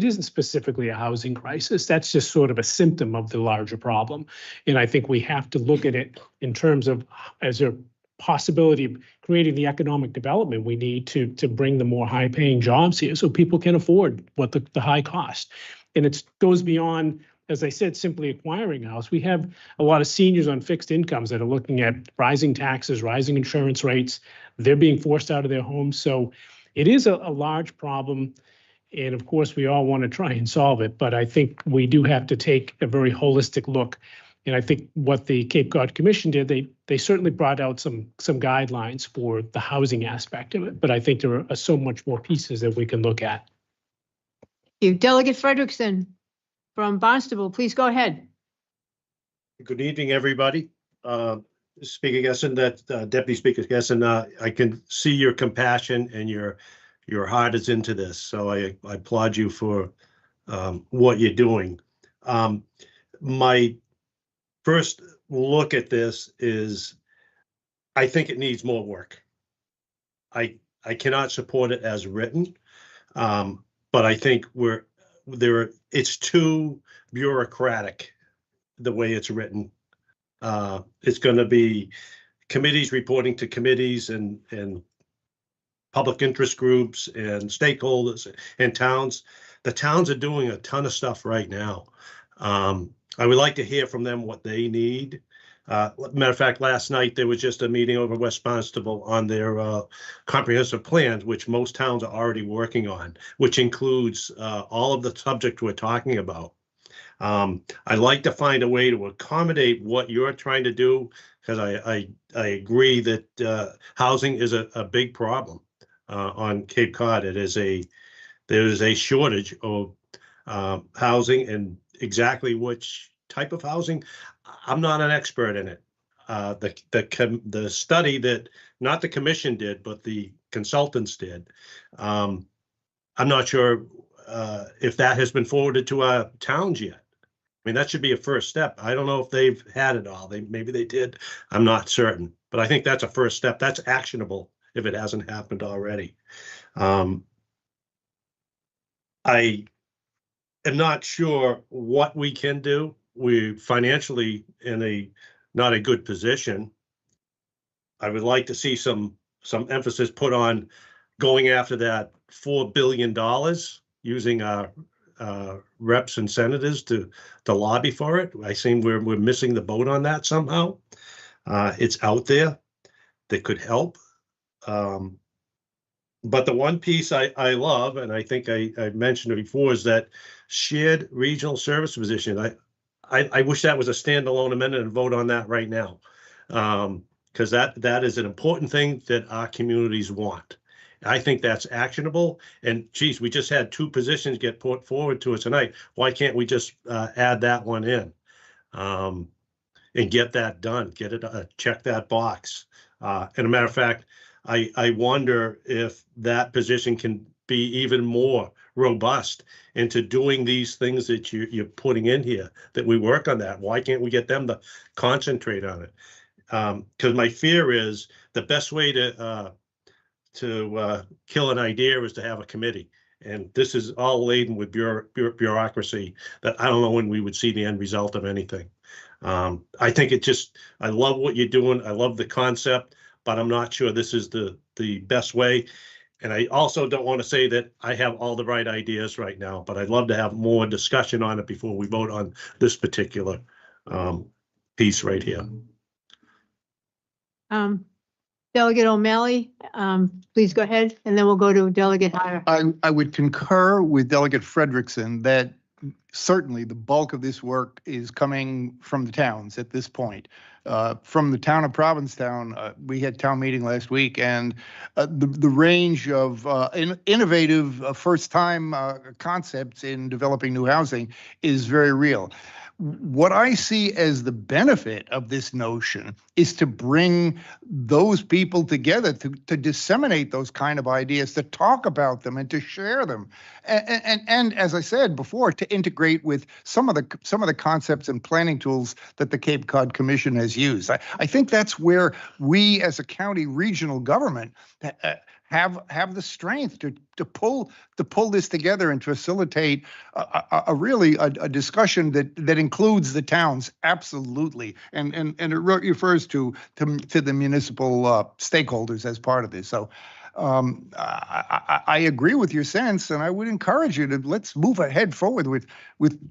isn't specifically a housing crisis. That's just sort of a symptom of the larger problem. And I think we have to look at it in terms of as a possibility of creating the economic development we need to bring the more high paying jobs here so people can afford what the high cost. And it goes beyond, as I said, simply acquiring a house. We have a lot of seniors on fixed incomes that are looking at rising taxes, rising insurance rates. They're being forced out of their homes. So it is a large problem. And of course, we all want to try and solve it. But I think we do have to take a very holistic look. And I think what the Cape Cod Commission did, they certainly brought out some guidelines for the housing aspect of it. But I think there are so much more pieces that we can look at. Delegate Frederickson from Barnstable, please go ahead. Good evening, everybody. Speaker Gessen, Deputy Speaker Gessen, I can see your compassion and your heart is into this. So I applaud you for what you're doing. My first look at this is I think it needs more work. I cannot support it as written, but I think it's too bureaucratic the way it's written. It's going to be committees reporting to committees and public interest groups and stakeholders and towns. The towns are doing a ton of stuff right now. I would like to hear from them what they need. Matter of fact, last night there was just a meeting over West Barnstable on their comprehensive plans, which most towns are already working on, which includes all of the subject we're talking about. I'd like to find a way to accommodate what you're trying to do, because I agree that housing is a big problem on Cape Cod. There is a shortage of housing, and exactly which type of housing, I'm not an expert in it. The study that not the commission did, but the consultants did, I'm not sure if that has been forwarded to our towns yet. I mean, that should be a first step. I don't know if they've had it all. Maybe they did. I'm not certain, but I think that's a first step. That's actionable if it hasn't happened already. I am not sure what we can do. We're financially in not a good position. I would like to see some emphasis put on going after that $4 billion, using our reps and senators to lobby for it. I think we're missing the boat on that somehow. It's out there that could help. But the one piece I love, and I think I mentioned it before, is that shared regional service position. I wish that was a standalone amendment and vote on that right now, because that is an important thing that our communities want. I think that's actionable. And geez, we just had 2 positions get put forward to us tonight. Why can't we just add that one in and get that done? Get it, check that box. And a matter of fact, I wonder if that position can be even more robust into doing these things that you're putting in here, that we work on that. Why can't we get them to concentrate on it? Because my fear is the best way to kill an idea is to have a committee. And this is all laden with bureaucracy that I don't know when we would see the end result of anything. I think I love what you're doing. I love the concept, but I'm not sure this is the best way. And I also don't want to say that I have all the right ideas right now, but I'd love to have more discussion on it before we vote on this particular piece right here. Delegate O'Malley, please go ahead, and then we'll go to Delegate Harder. I would concur with Delegate Frederickson that certainly the bulk of this work is coming from the towns at this point. From the town of Provincetown, we had town meeting last week, and the range of innovative first-time concepts in developing new housing is very real. what I see as the benefit of this notion is to bring those people together, to disseminate those kind of ideas, to talk about them and to share them. And as I said before, to integrate with some of the concepts and planning tools that the Cape Cod Commission has used. I think that's where we as a county regional government have the strength to pull this together and to facilitate a discussion that includes the towns, absolutely, and it refers to the municipal stakeholders as part of this. So I agree with your sense, and I would encourage you to let's move ahead forward with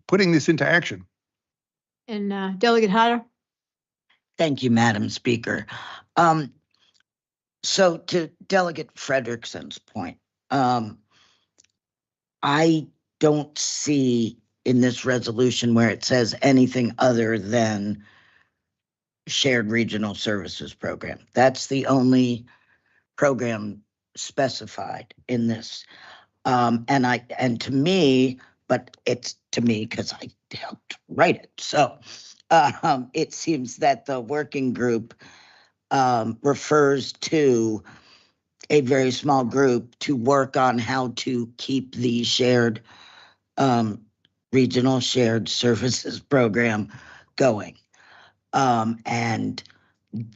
putting this into action. And Delegate Harder. Thank you, Madam Speaker. So to Delegate Frederickson's point, I don't see in this resolution where it says anything other than shared regional services program. That's the only program specified in this. And to me, but it's to me because I helped write it. So it seems that the working group refers to a very small group to work on how to keep the shared regional shared services program going. And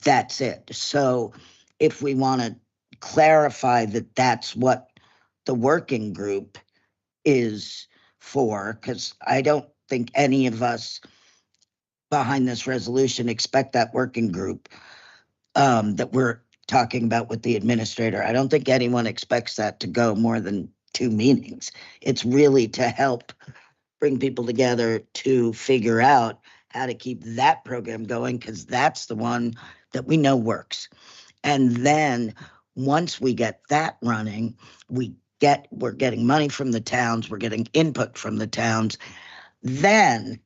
that's it. So if we want to clarify that that's what the working group is for, because I don't think any of us behind this resolution expect that working group that we're talking about with the administrator. I don't think anyone expects that to go more than 2 meetings. It's really to help bring people together to figure out how to keep that program going, because that's the one that we know works. And then once we get that running, we're getting money from the towns, we're getting input from the towns, then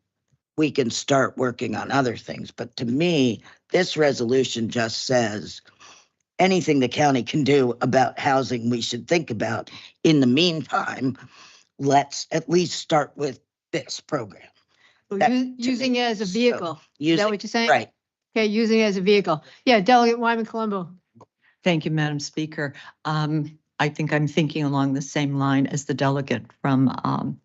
we can start working on other things. But to me, this resolution just says anything the county can do about housing, we should think about. In the meantime, let's at least start with this program. Using it as a vehicle. Is that what you're saying? Right. Okay, using it as a vehicle. Yeah, Delegate Wyman Colombo. Thank you, Madam Speaker. I think I'm thinking along the same line as the delegate from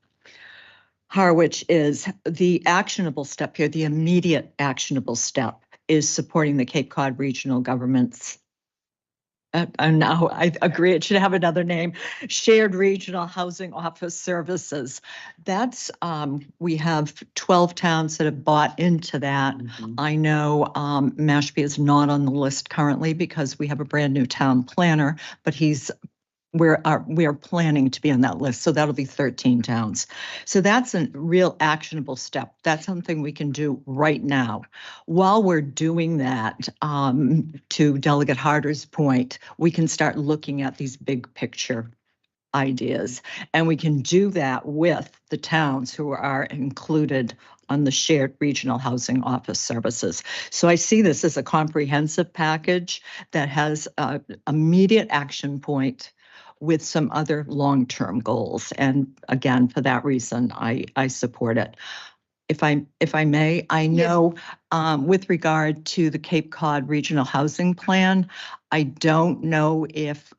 Harwich. Is the actionable step here, the immediate actionable step is supporting the Cape Cod regional governments. And now I agree it should have another name, Shared Regional Housing Office Services. That's, we have 12 towns that have bought into that. I know Mashpee is not on the list currently because we have a brand new town planner, but we are planning to be on that list. So that'll be 13 towns. So that's a real actionable step. That's something we can do right now. While we're doing that, to Delegate Harder's point, we can start looking at these big picture ideas. And we can do that with the towns who are included on the Shared Regional Housing Office Services. So I see this as a comprehensive package that has an immediate action point with some other long-term goals. And again, for that reason, I support it. If I may, I know with regard to the Cape Cod Regional Housing Plan, I don't know if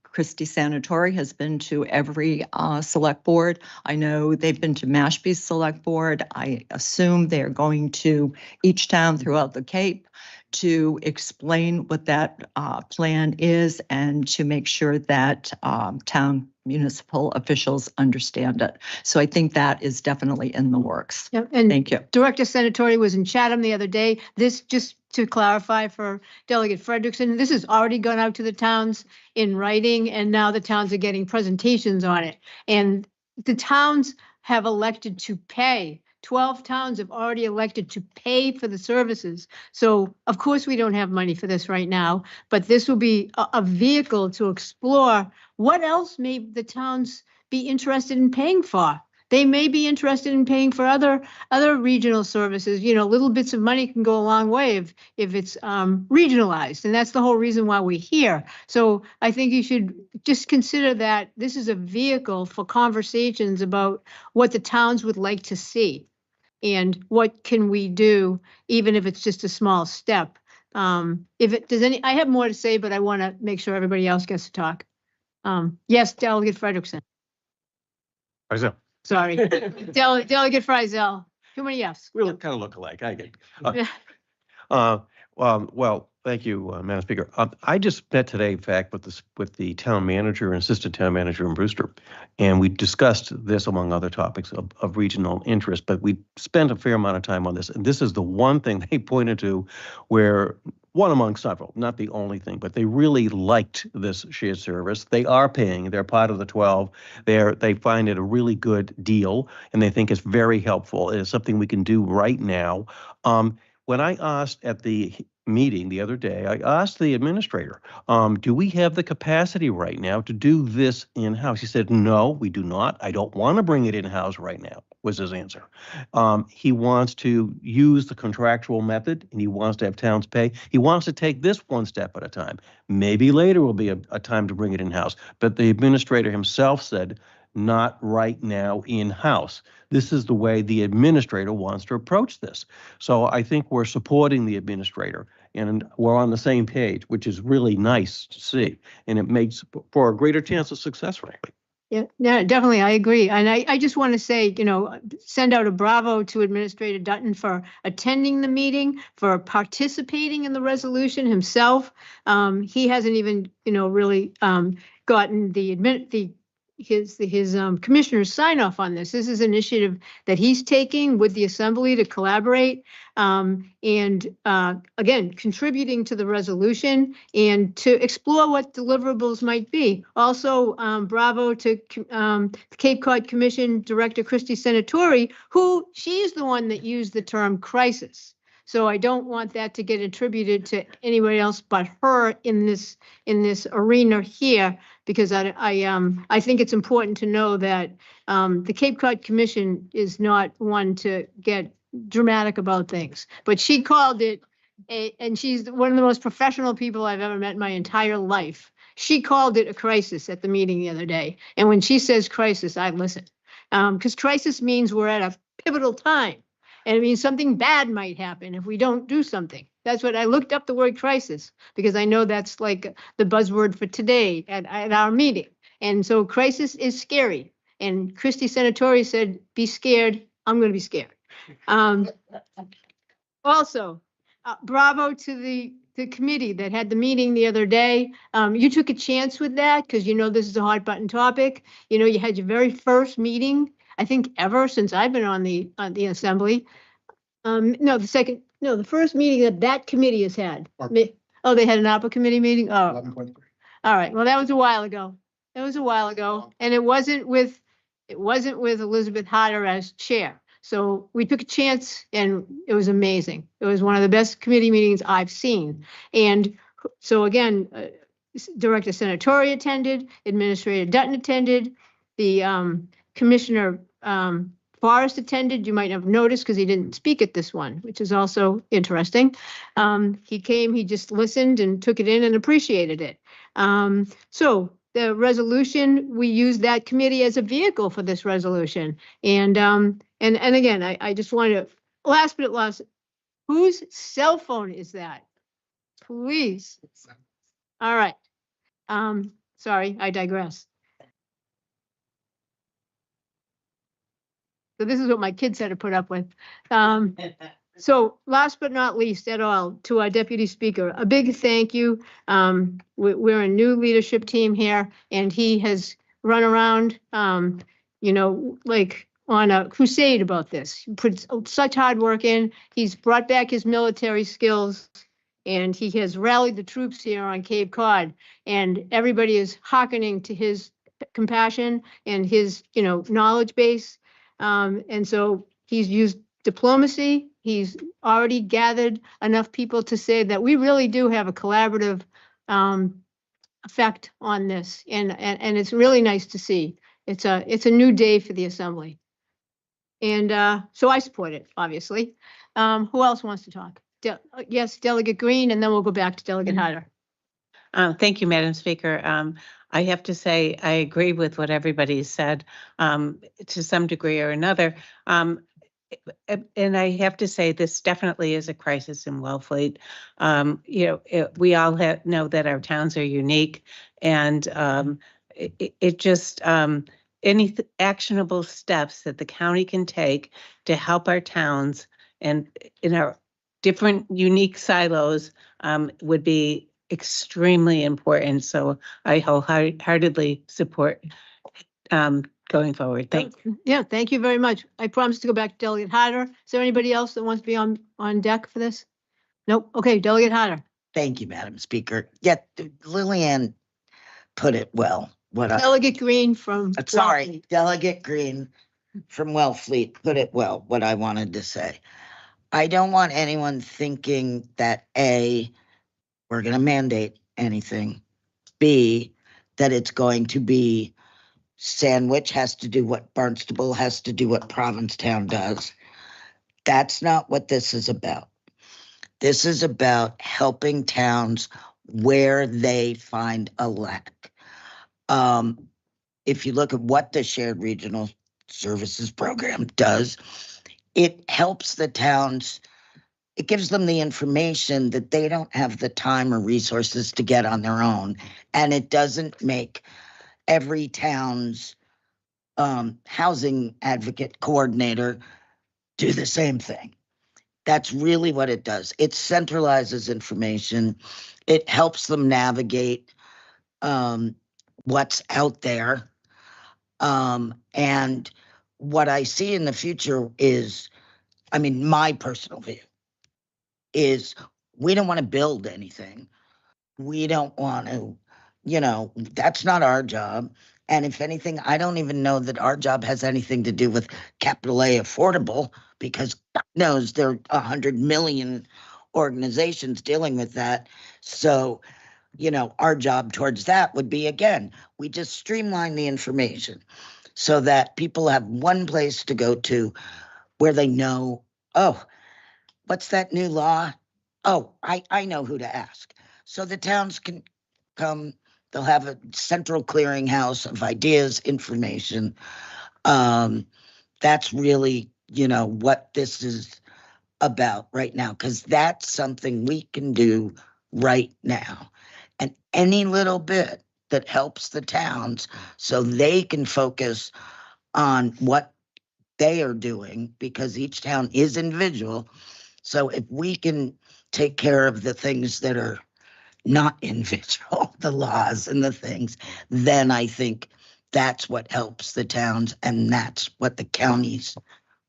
Christie Sanatori has been to every select board. I know they've been to Mashpee's select board. I assume they're going to each town throughout the Cape to explain what that plan is and to make sure that town municipal officials understand it. So I think that is definitely in the works. Yep, and thank you. Director Senatori was in Chatham the other day. This, just to clarify for Delegate Frederickson, this has already gone out to the towns in writing, and now the towns are getting presentations on it. And the towns have elected to pay. 12 towns have already elected to pay for the services. So of course we don't have money for this right now, but this will be a vehicle to explore what else may the towns be interested in paying for. They may be interested in paying for other regional services. You know, little bits of money can go a long way if it's regionalized, and that's the whole reason why we're here. So I think you should just consider that this is a vehicle for conversations about what the towns would like to see. and what can we do, even if it's just a small step. I have more to say, but I want to make sure everybody else gets to talk. Yes, Delegate Frederickson. Sorry, Delegate Frizel. Too many yes. We kind of look alike. I get. Yeah. Well, thank you, Madam Speaker. I just met today, in fact, with the town manager and assistant town manager in Brewster, and we discussed this among other topics of regional interest. But we spent a fair amount of time on this, and this is the one thing they pointed to, where one among several, not the only thing, but they really liked this shared service. They are paying; they're part of the 12. They find it a really good deal, and they think it's very helpful. It is something we can do right now. When I asked at the meeting the other day, I asked the administrator, do we have the capacity right now to do this in-house? He said, no, we do not. I don't want to bring it in-house right now, was his answer. He wants to use the contractual method, and he wants to have towns pay. He wants to take this one step at a time. Maybe later will be a time to bring it in-house. But the administrator himself said, not right now in-house. This is the way the administrator wants to approach this. So I think we're supporting the administrator, and we're on the same page, which is really nice to see. And it makes for a greater chance of success, frankly. Yeah, definitely. I agree. And I just want to say, send out a bravo to Administrator Dutton for attending the meeting, for participating in the resolution himself. He hasn't even, really gotten his commissioner's sign off on this. This is an initiative that he's taking with the assembly to collaborate and again, contributing to the resolution and to explore what deliverables might be. Also, bravo to Cape Cod Commission Director Christy Senatori, who she's the one that used the term crisis. So I don't want that to get attributed to anybody else but her in this arena here, because I think it's important to know that the Cape Cod Commission is not one to get dramatic about things, but she called it and she's one of the most professional people I've ever met in my entire life. She called it a crisis at the meeting the other day, and when she says crisis, I listen, because crisis means we're at a pivotal time. And it means something bad might happen if we don't do something. That's what I looked up the word crisis, because I know that's like the buzzword for today at our meeting. And so crisis is scary. And Christy Senatori said, be scared. I'm going to be scared. Also, bravo to the committee that had the meeting the other day. You took a chance with that because this is a hot button topic. You had your very first meeting, I think, ever since I've been on the assembly. The first meeting that committee has had. Oh, they had an ARPA committee meeting? Oh, 11.3. all right. Well, that was a while ago. And it wasn't with Elizabeth Harder as chair. So we took a chance, and it was amazing. It was one of the best committee meetings I've seen. And so again, Director Senatori attended, Administrator Dutton attended, the Commissioner Forrest attended. You might have noticed because he didn't speak at this one, which is also interesting. He came, he just listened and took it in and appreciated it. So the resolution, we used that committee as a vehicle for this resolution. And again, I just wanted to, last but not least, whose cell phone is that? Please. All right. Sorry, I digress. So this is what my kids had to put up with. So last but not least at all, to our Deputy Speaker, a big thank you. We're a new leadership team here, and he has run around, like on a crusade about this. He put such hard work in. He's brought back his military skills, and he has rallied the troops here on Cape Cod, and everybody is hearkening to his compassion and his, knowledge base. And so he's used diplomacy. He's already gathered enough people to say that we really do have a collaborative effect on this. And it's really nice to see. It's a new day for the Assembly. And so I support it, obviously. Who else wants to talk? Yes, Delegate Green, and then we'll go back to Delegate Harder. Thank you, Madam Speaker. I have to say, I agree with what everybody said to some degree or another. and I have to say, this definitely is a crisis in Wellfleet. We all know that our towns are unique, and it just, any actionable steps that the county can take to help our towns and in our different unique silos would be extremely important. So I wholeheartedly support going forward. Thank you. Yeah, thank you very much. I promise to go back to Delegate Harder. Is there anybody else that wants to be on deck for this? Nope. Okay, Delegate Harder. Thank you, Madam Speaker. Yeah, Lillian put it well. Delegate Green from. Sorry, Delegate Green from Wellfleet put it well, what I wanted to say. I don't want anyone thinking that A, we're going to mandate anything. B, that it's going to be Sandwich has to do what Barnstable has to do, what Provincetown does. That's not what this is about. This is about helping towns where they find a lack. If you look at what the Shared Regional Services Program does, it helps the towns. It gives them the information that they don't have the time or resources to get on their own. And it doesn't make every town's housing advocate coordinator do the same thing. That's really what it does. It centralizes information. It helps them navigate what's out there. And what I see in the future is, my personal view is we don't want to build anything. We don't want to, that's not our job. And if anything, I don't even know that our job has anything to do with capital A affordable, because God knows there are 100 million organizations dealing with that. So, our job towards that would be, again, we just streamline the information so that people have one place to go to where they know, oh, what's that new law? Oh, I know who to ask. So the towns can come, they'll have a central clearinghouse of ideas, information. That's really, what this is about right now, because that's something we can do right now. And any little bit that helps the towns so they can focus on what they are doing, because each town is individual. So if we can take care of the things that are not individual, the laws and the things, then I think that's what helps the towns, and that's what the county's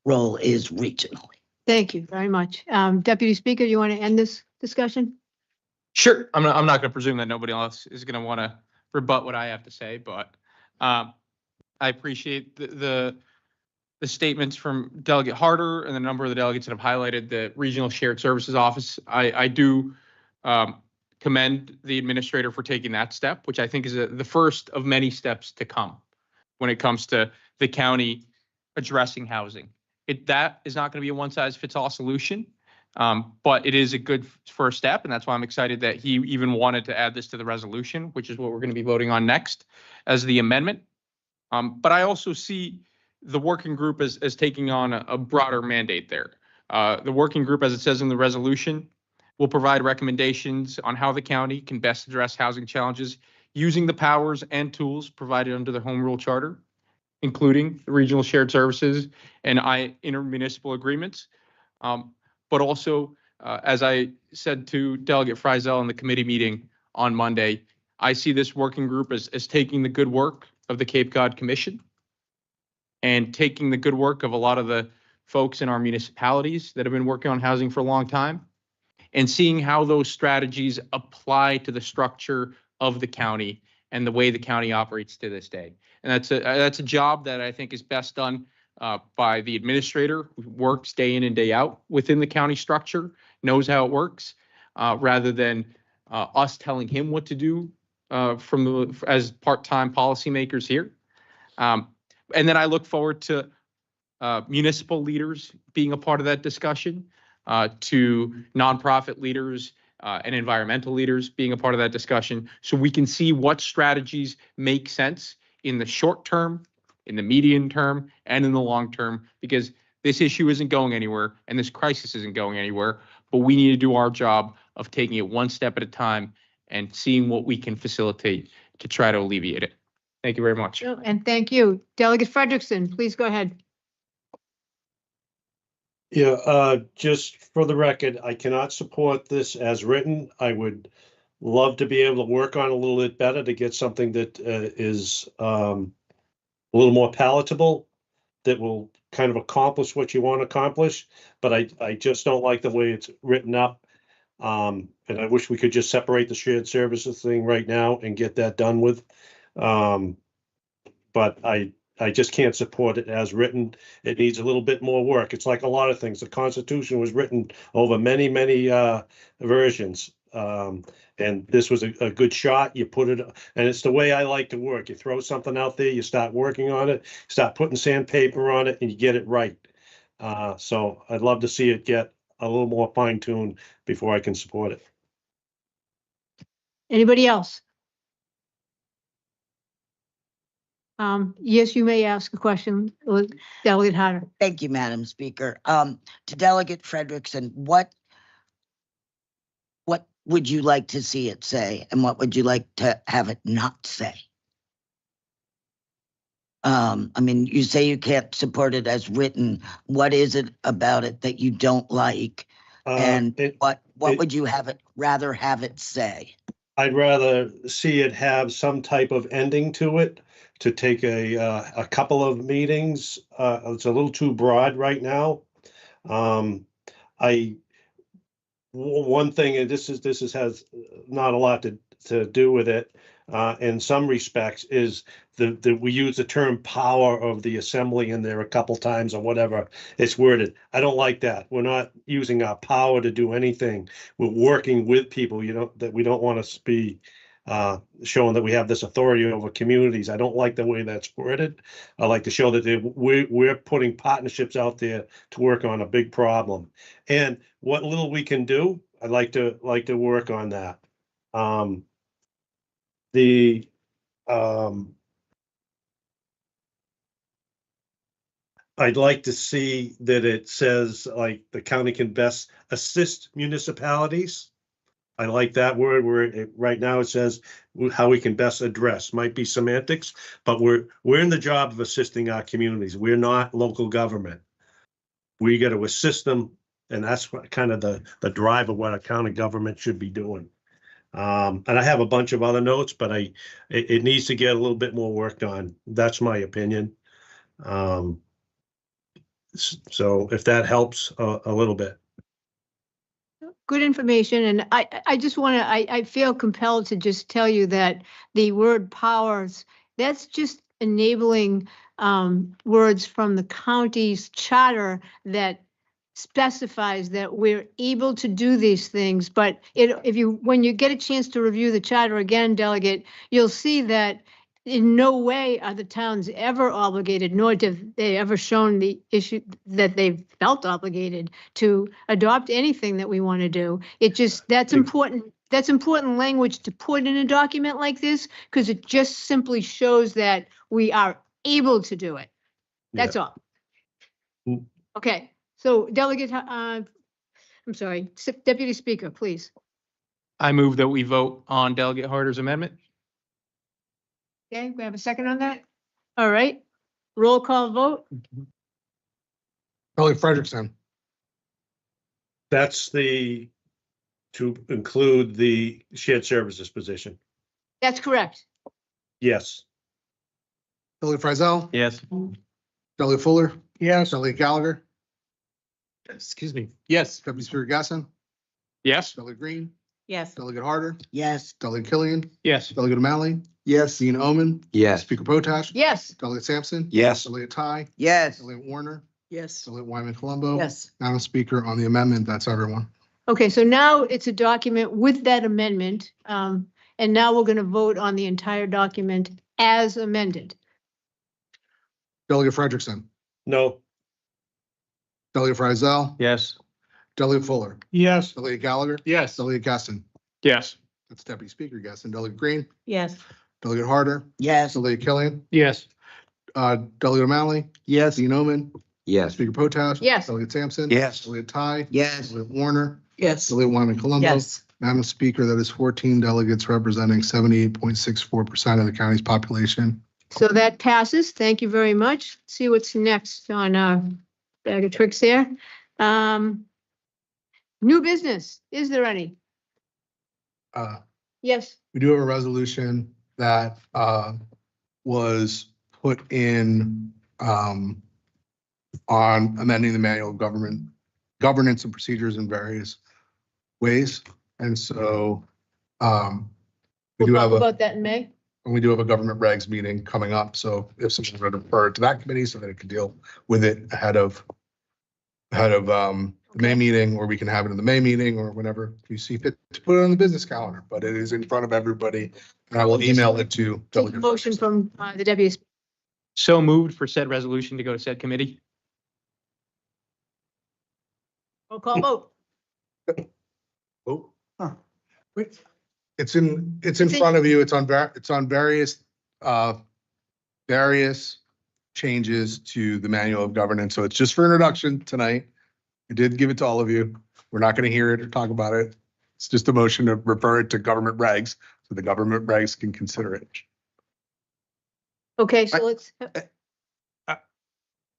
role is regionally. Thank you very much. Deputy Speaker, you want to end this discussion? Sure. I'm not going to presume that nobody else is going to want to rebut what I have to say, but I appreciate the statements from Delegate Harder and the number of the delegates that have highlighted the Regional Shared Services Office. I do commend the administrator for taking that step, which I think is the first of many steps to come when it comes to the county addressing housing. That is not going to be a one-size-fits-all solution, but it is a good first step, and that's why I'm excited that he even wanted to add this to the resolution, which is what we're going to be voting on next as the amendment. But I also see the working group as taking on a broader mandate there. The working group, as it says in the resolution, will provide recommendations on how the county can best address housing challenges using the powers and tools provided under the Home Rule Charter, including the regional shared services and intermunicipal agreements. But also, as I said to Delegate Friesel in the committee meeting on Monday, I see this working group as taking the good work of the Cape Cod Commission and taking the good work of a lot of the folks in our municipalities that have been working on housing for a long time, and seeing how those strategies apply to the structure of the county and the way the county operates to this day. And that's a job that I think is best done by the administrator, who works day in and day out within the county structure, knows how it works, rather than us telling him what to do as part-time policymakers here. And then I look forward to municipal leaders being a part of that discussion, to nonprofit leaders and environmental leaders being a part of that discussion, so we can see what strategies make sense in the short term, in the medium term, and in the long term, because This issue isn't going anywhere and this crisis isn't going anywhere, but we need to do our job of taking it one step at a time and seeing what we can facilitate to try to alleviate it. Thank you very much. And thank you. Delegate Frederickson, please go ahead. Yeah, just for the record, I cannot support this as written. I would love to be able to work on a little bit better to get something that is a little more palatable, that will kind of accomplish what you want to accomplish. But I just don't like the way it's written up. And I wish we could just separate the shared services thing right now and get that done with. But I just can't support it as written. It needs a little bit more work. It's like a lot of things. The Constitution was written over many, many versions. And this was a good shot. You put it, and it's the way I like to work. You throw something out there, you start working on it, start putting sandpaper on it, and you get it right. So I'd love to see it get a little more fine-tuned before I can support it. Anybody else? Yes, you may ask a question, Delegate Harder. Thank you, Madam Speaker. To Delegate Frederickson, what would you like to see it say, and what would you like to have it not say? I mean, you say you can't support it as written. What is it about it that you don't like? And what would you rather have it say? I'd rather see it have some type of ending to it, to take a couple of meetings. It's a little too broad right now. One thing, and this has not a lot to do with it, in some respects, is that we use the term power of the assembly in there a couple times or whatever it's worded. I don't like that. We're not using our power to do anything. We're working with people, that we don't want to be showing that we have this authority over communities. I don't like the way that's worded. I like to show that we're putting partnerships out there to work on a big problem. And what little we can do, I'd like to work on that. I'd like to see that it says, like, the county can best assist municipalities. I like that word, where right now it says how we can best address. Might be semantics, but we're in the job of assisting our communities. We're not local government. We got to assist them, and that's what kind of the drive of what a county government should be doing. And I have a bunch of other notes, but it needs to get a little bit more work done. That's my opinion. So if that helps a little bit. Good information, and I just want to, I feel compelled to just tell you that the word powers, that's just enabling words from the county's charter that specifies that we're able to do these things. But when you get a chance to review the charter again, Delegate, you'll see that in no way are the towns ever obligated, nor have they ever shown the issue that they've felt obligated to adopt anything that we want to do. It just, that's important language to put in a document like this, because it just simply shows that we are able to do it. That's all. Okay, so Delegate, I'm sorry, Deputy Speaker, please. I move that we vote on Delegate Harder's amendment. Okay, we have a second on that? All right, roll call vote. Delegate Frederickson. That's to include the shared services position. That's correct. Yes. Delegate Frizzell. Yes. Delegate Fuller. Yes. Delegate Gallagher. Excuse me. Yes. Deputy Speaker Gasson. Yes. Delegate Green. Yes. Delegate Harder. Yes. Delegate Killian. Yes. Delegate O'Malley. Yes. Dean Omen. Yes. Speaker Potash. Yes. Delegate Sampson. Yes. Delegate Ty. Yes. Delegate Warner. Yes. Delegate Wyman Colombo. Yes. Madam Speaker, on the amendment, that's everyone. Okay, so now it's a document with that amendment, and now we're going to vote on the entire document as amended. Delegate Frederickson. No. Delegate Frizzell. Yes. Delegate Fuller. Yes. Delegate Gallagher. Yes. Delegate Gaston. Yes. That's Deputy Speaker Gaston. Delegate Green. Yes. Delegate Harder. Yes. Delegate Killian. Yes. Delegate O'Malley. Yes. Dean Omen. Yes. Speaker Potash. Yes. Delegate Sampson. Yes. Delegate Ty. Yes. Delegate Warner. Yes. Delegate Wyman Colombo. Yes. Madam Speaker, that is 14 delegates representing 78.64% of the county's population. So that passes. Thank you very much. See what's next on our bag of tricks there. New business, is there any? Yes, We do have a resolution that was put in on amending the manual of governance and procedures in various ways. And so we we'll do talk have about that in May. and we do have a government regs meeting coming up. So if someone would refer to that committee so that it could deal with it ahead of the May meeting, or we can have it in the May meeting or whenever you see fit to put it on the business calendar, but it is in front of everybody. And I will email it to. Take a Delegate motion from the deputy. So moved for said resolution to go to said committee. Roll call vote. Oh, wait. It's in front of you. It's on various changes to the manual of governance. So it's just for introduction tonight. I did give it to all of you. We're not going to hear it or talk about it. It's just a motion to refer it to government regs so the government regs can consider it. Okay, so let's,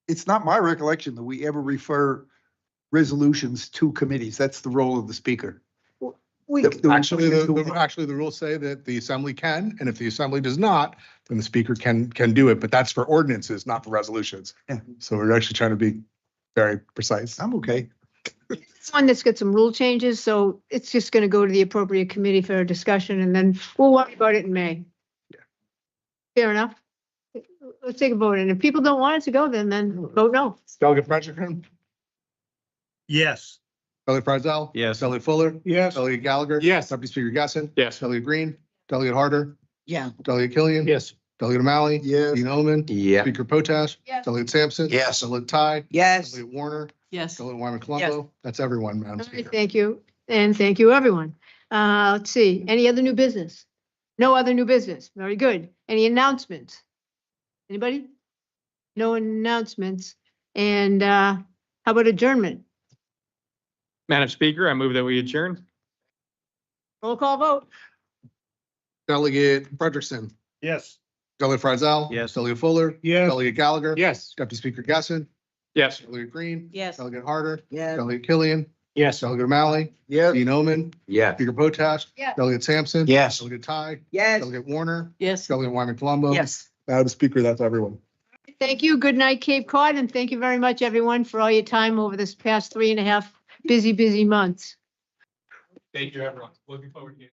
It's not my recollection that we ever refer resolutions to committees. That's the role of the speaker. Actually, the rules say that the assembly can, and if the assembly does not, then the speaker can do it, but that's for ordinances, not for resolutions. Yeah. So we're actually trying to be very precise. I'm okay. it's one that's got some rule changes, so it's just gonna go to the appropriate committee for a discussion, and then we'll worry about it in May. Yeah. Fair enough. Let's take a vote, and if people don't want it to go, then vote no. Delegate Frederickson, Yes. Delegate Frizell. Yes. Delegate Fuller. Yes. Delegate Gallagher. Yes. Deputy Speaker Gasson. Yes. Delegate Green. Delegate Harder. Yeah. Delegate Killian. Yes. Delegate O'Malley. Yes. Dean Omen. Yeah. Speaker Potash. Yes. Delegate Sampson. Yes. Delegate Ty. Yes. Delegate Warner. Yes. Delegate Wyman Colombo. That's everyone, Madam All right, Speaker. thank you, and thank you, everyone. Let's see, any other new business? No other new business, very good. Any announcements? Anybody? No announcements, and how about adjournment? Madam Speaker, I move that we adjourn. Roll call vote. Delegate Frederickson. Yes. Delegate Frizell. Yes. Delegate Fuller. Yes. Delegate Gallagher. Yes. Deputy Speaker Gasson. Yes. Delegate Green. Yes. Delegate Harder. Yes. Delegate Killian. Yes. Delegate O'Malley. Yes. Dean Omen. Yeah. Speaker Potash. Yes. Delegate Sampson. Yes. Delegate Ty. Yes. Delegate Warner. Yes. Delegate Wyman Colombo. Yes. Madam Speaker, that's everyone. Thank you, good night, Cape Cod, and thank you very much, everyone, for all your time over this past 3.5 busy months. Thank you, everyone. Looking forward to it.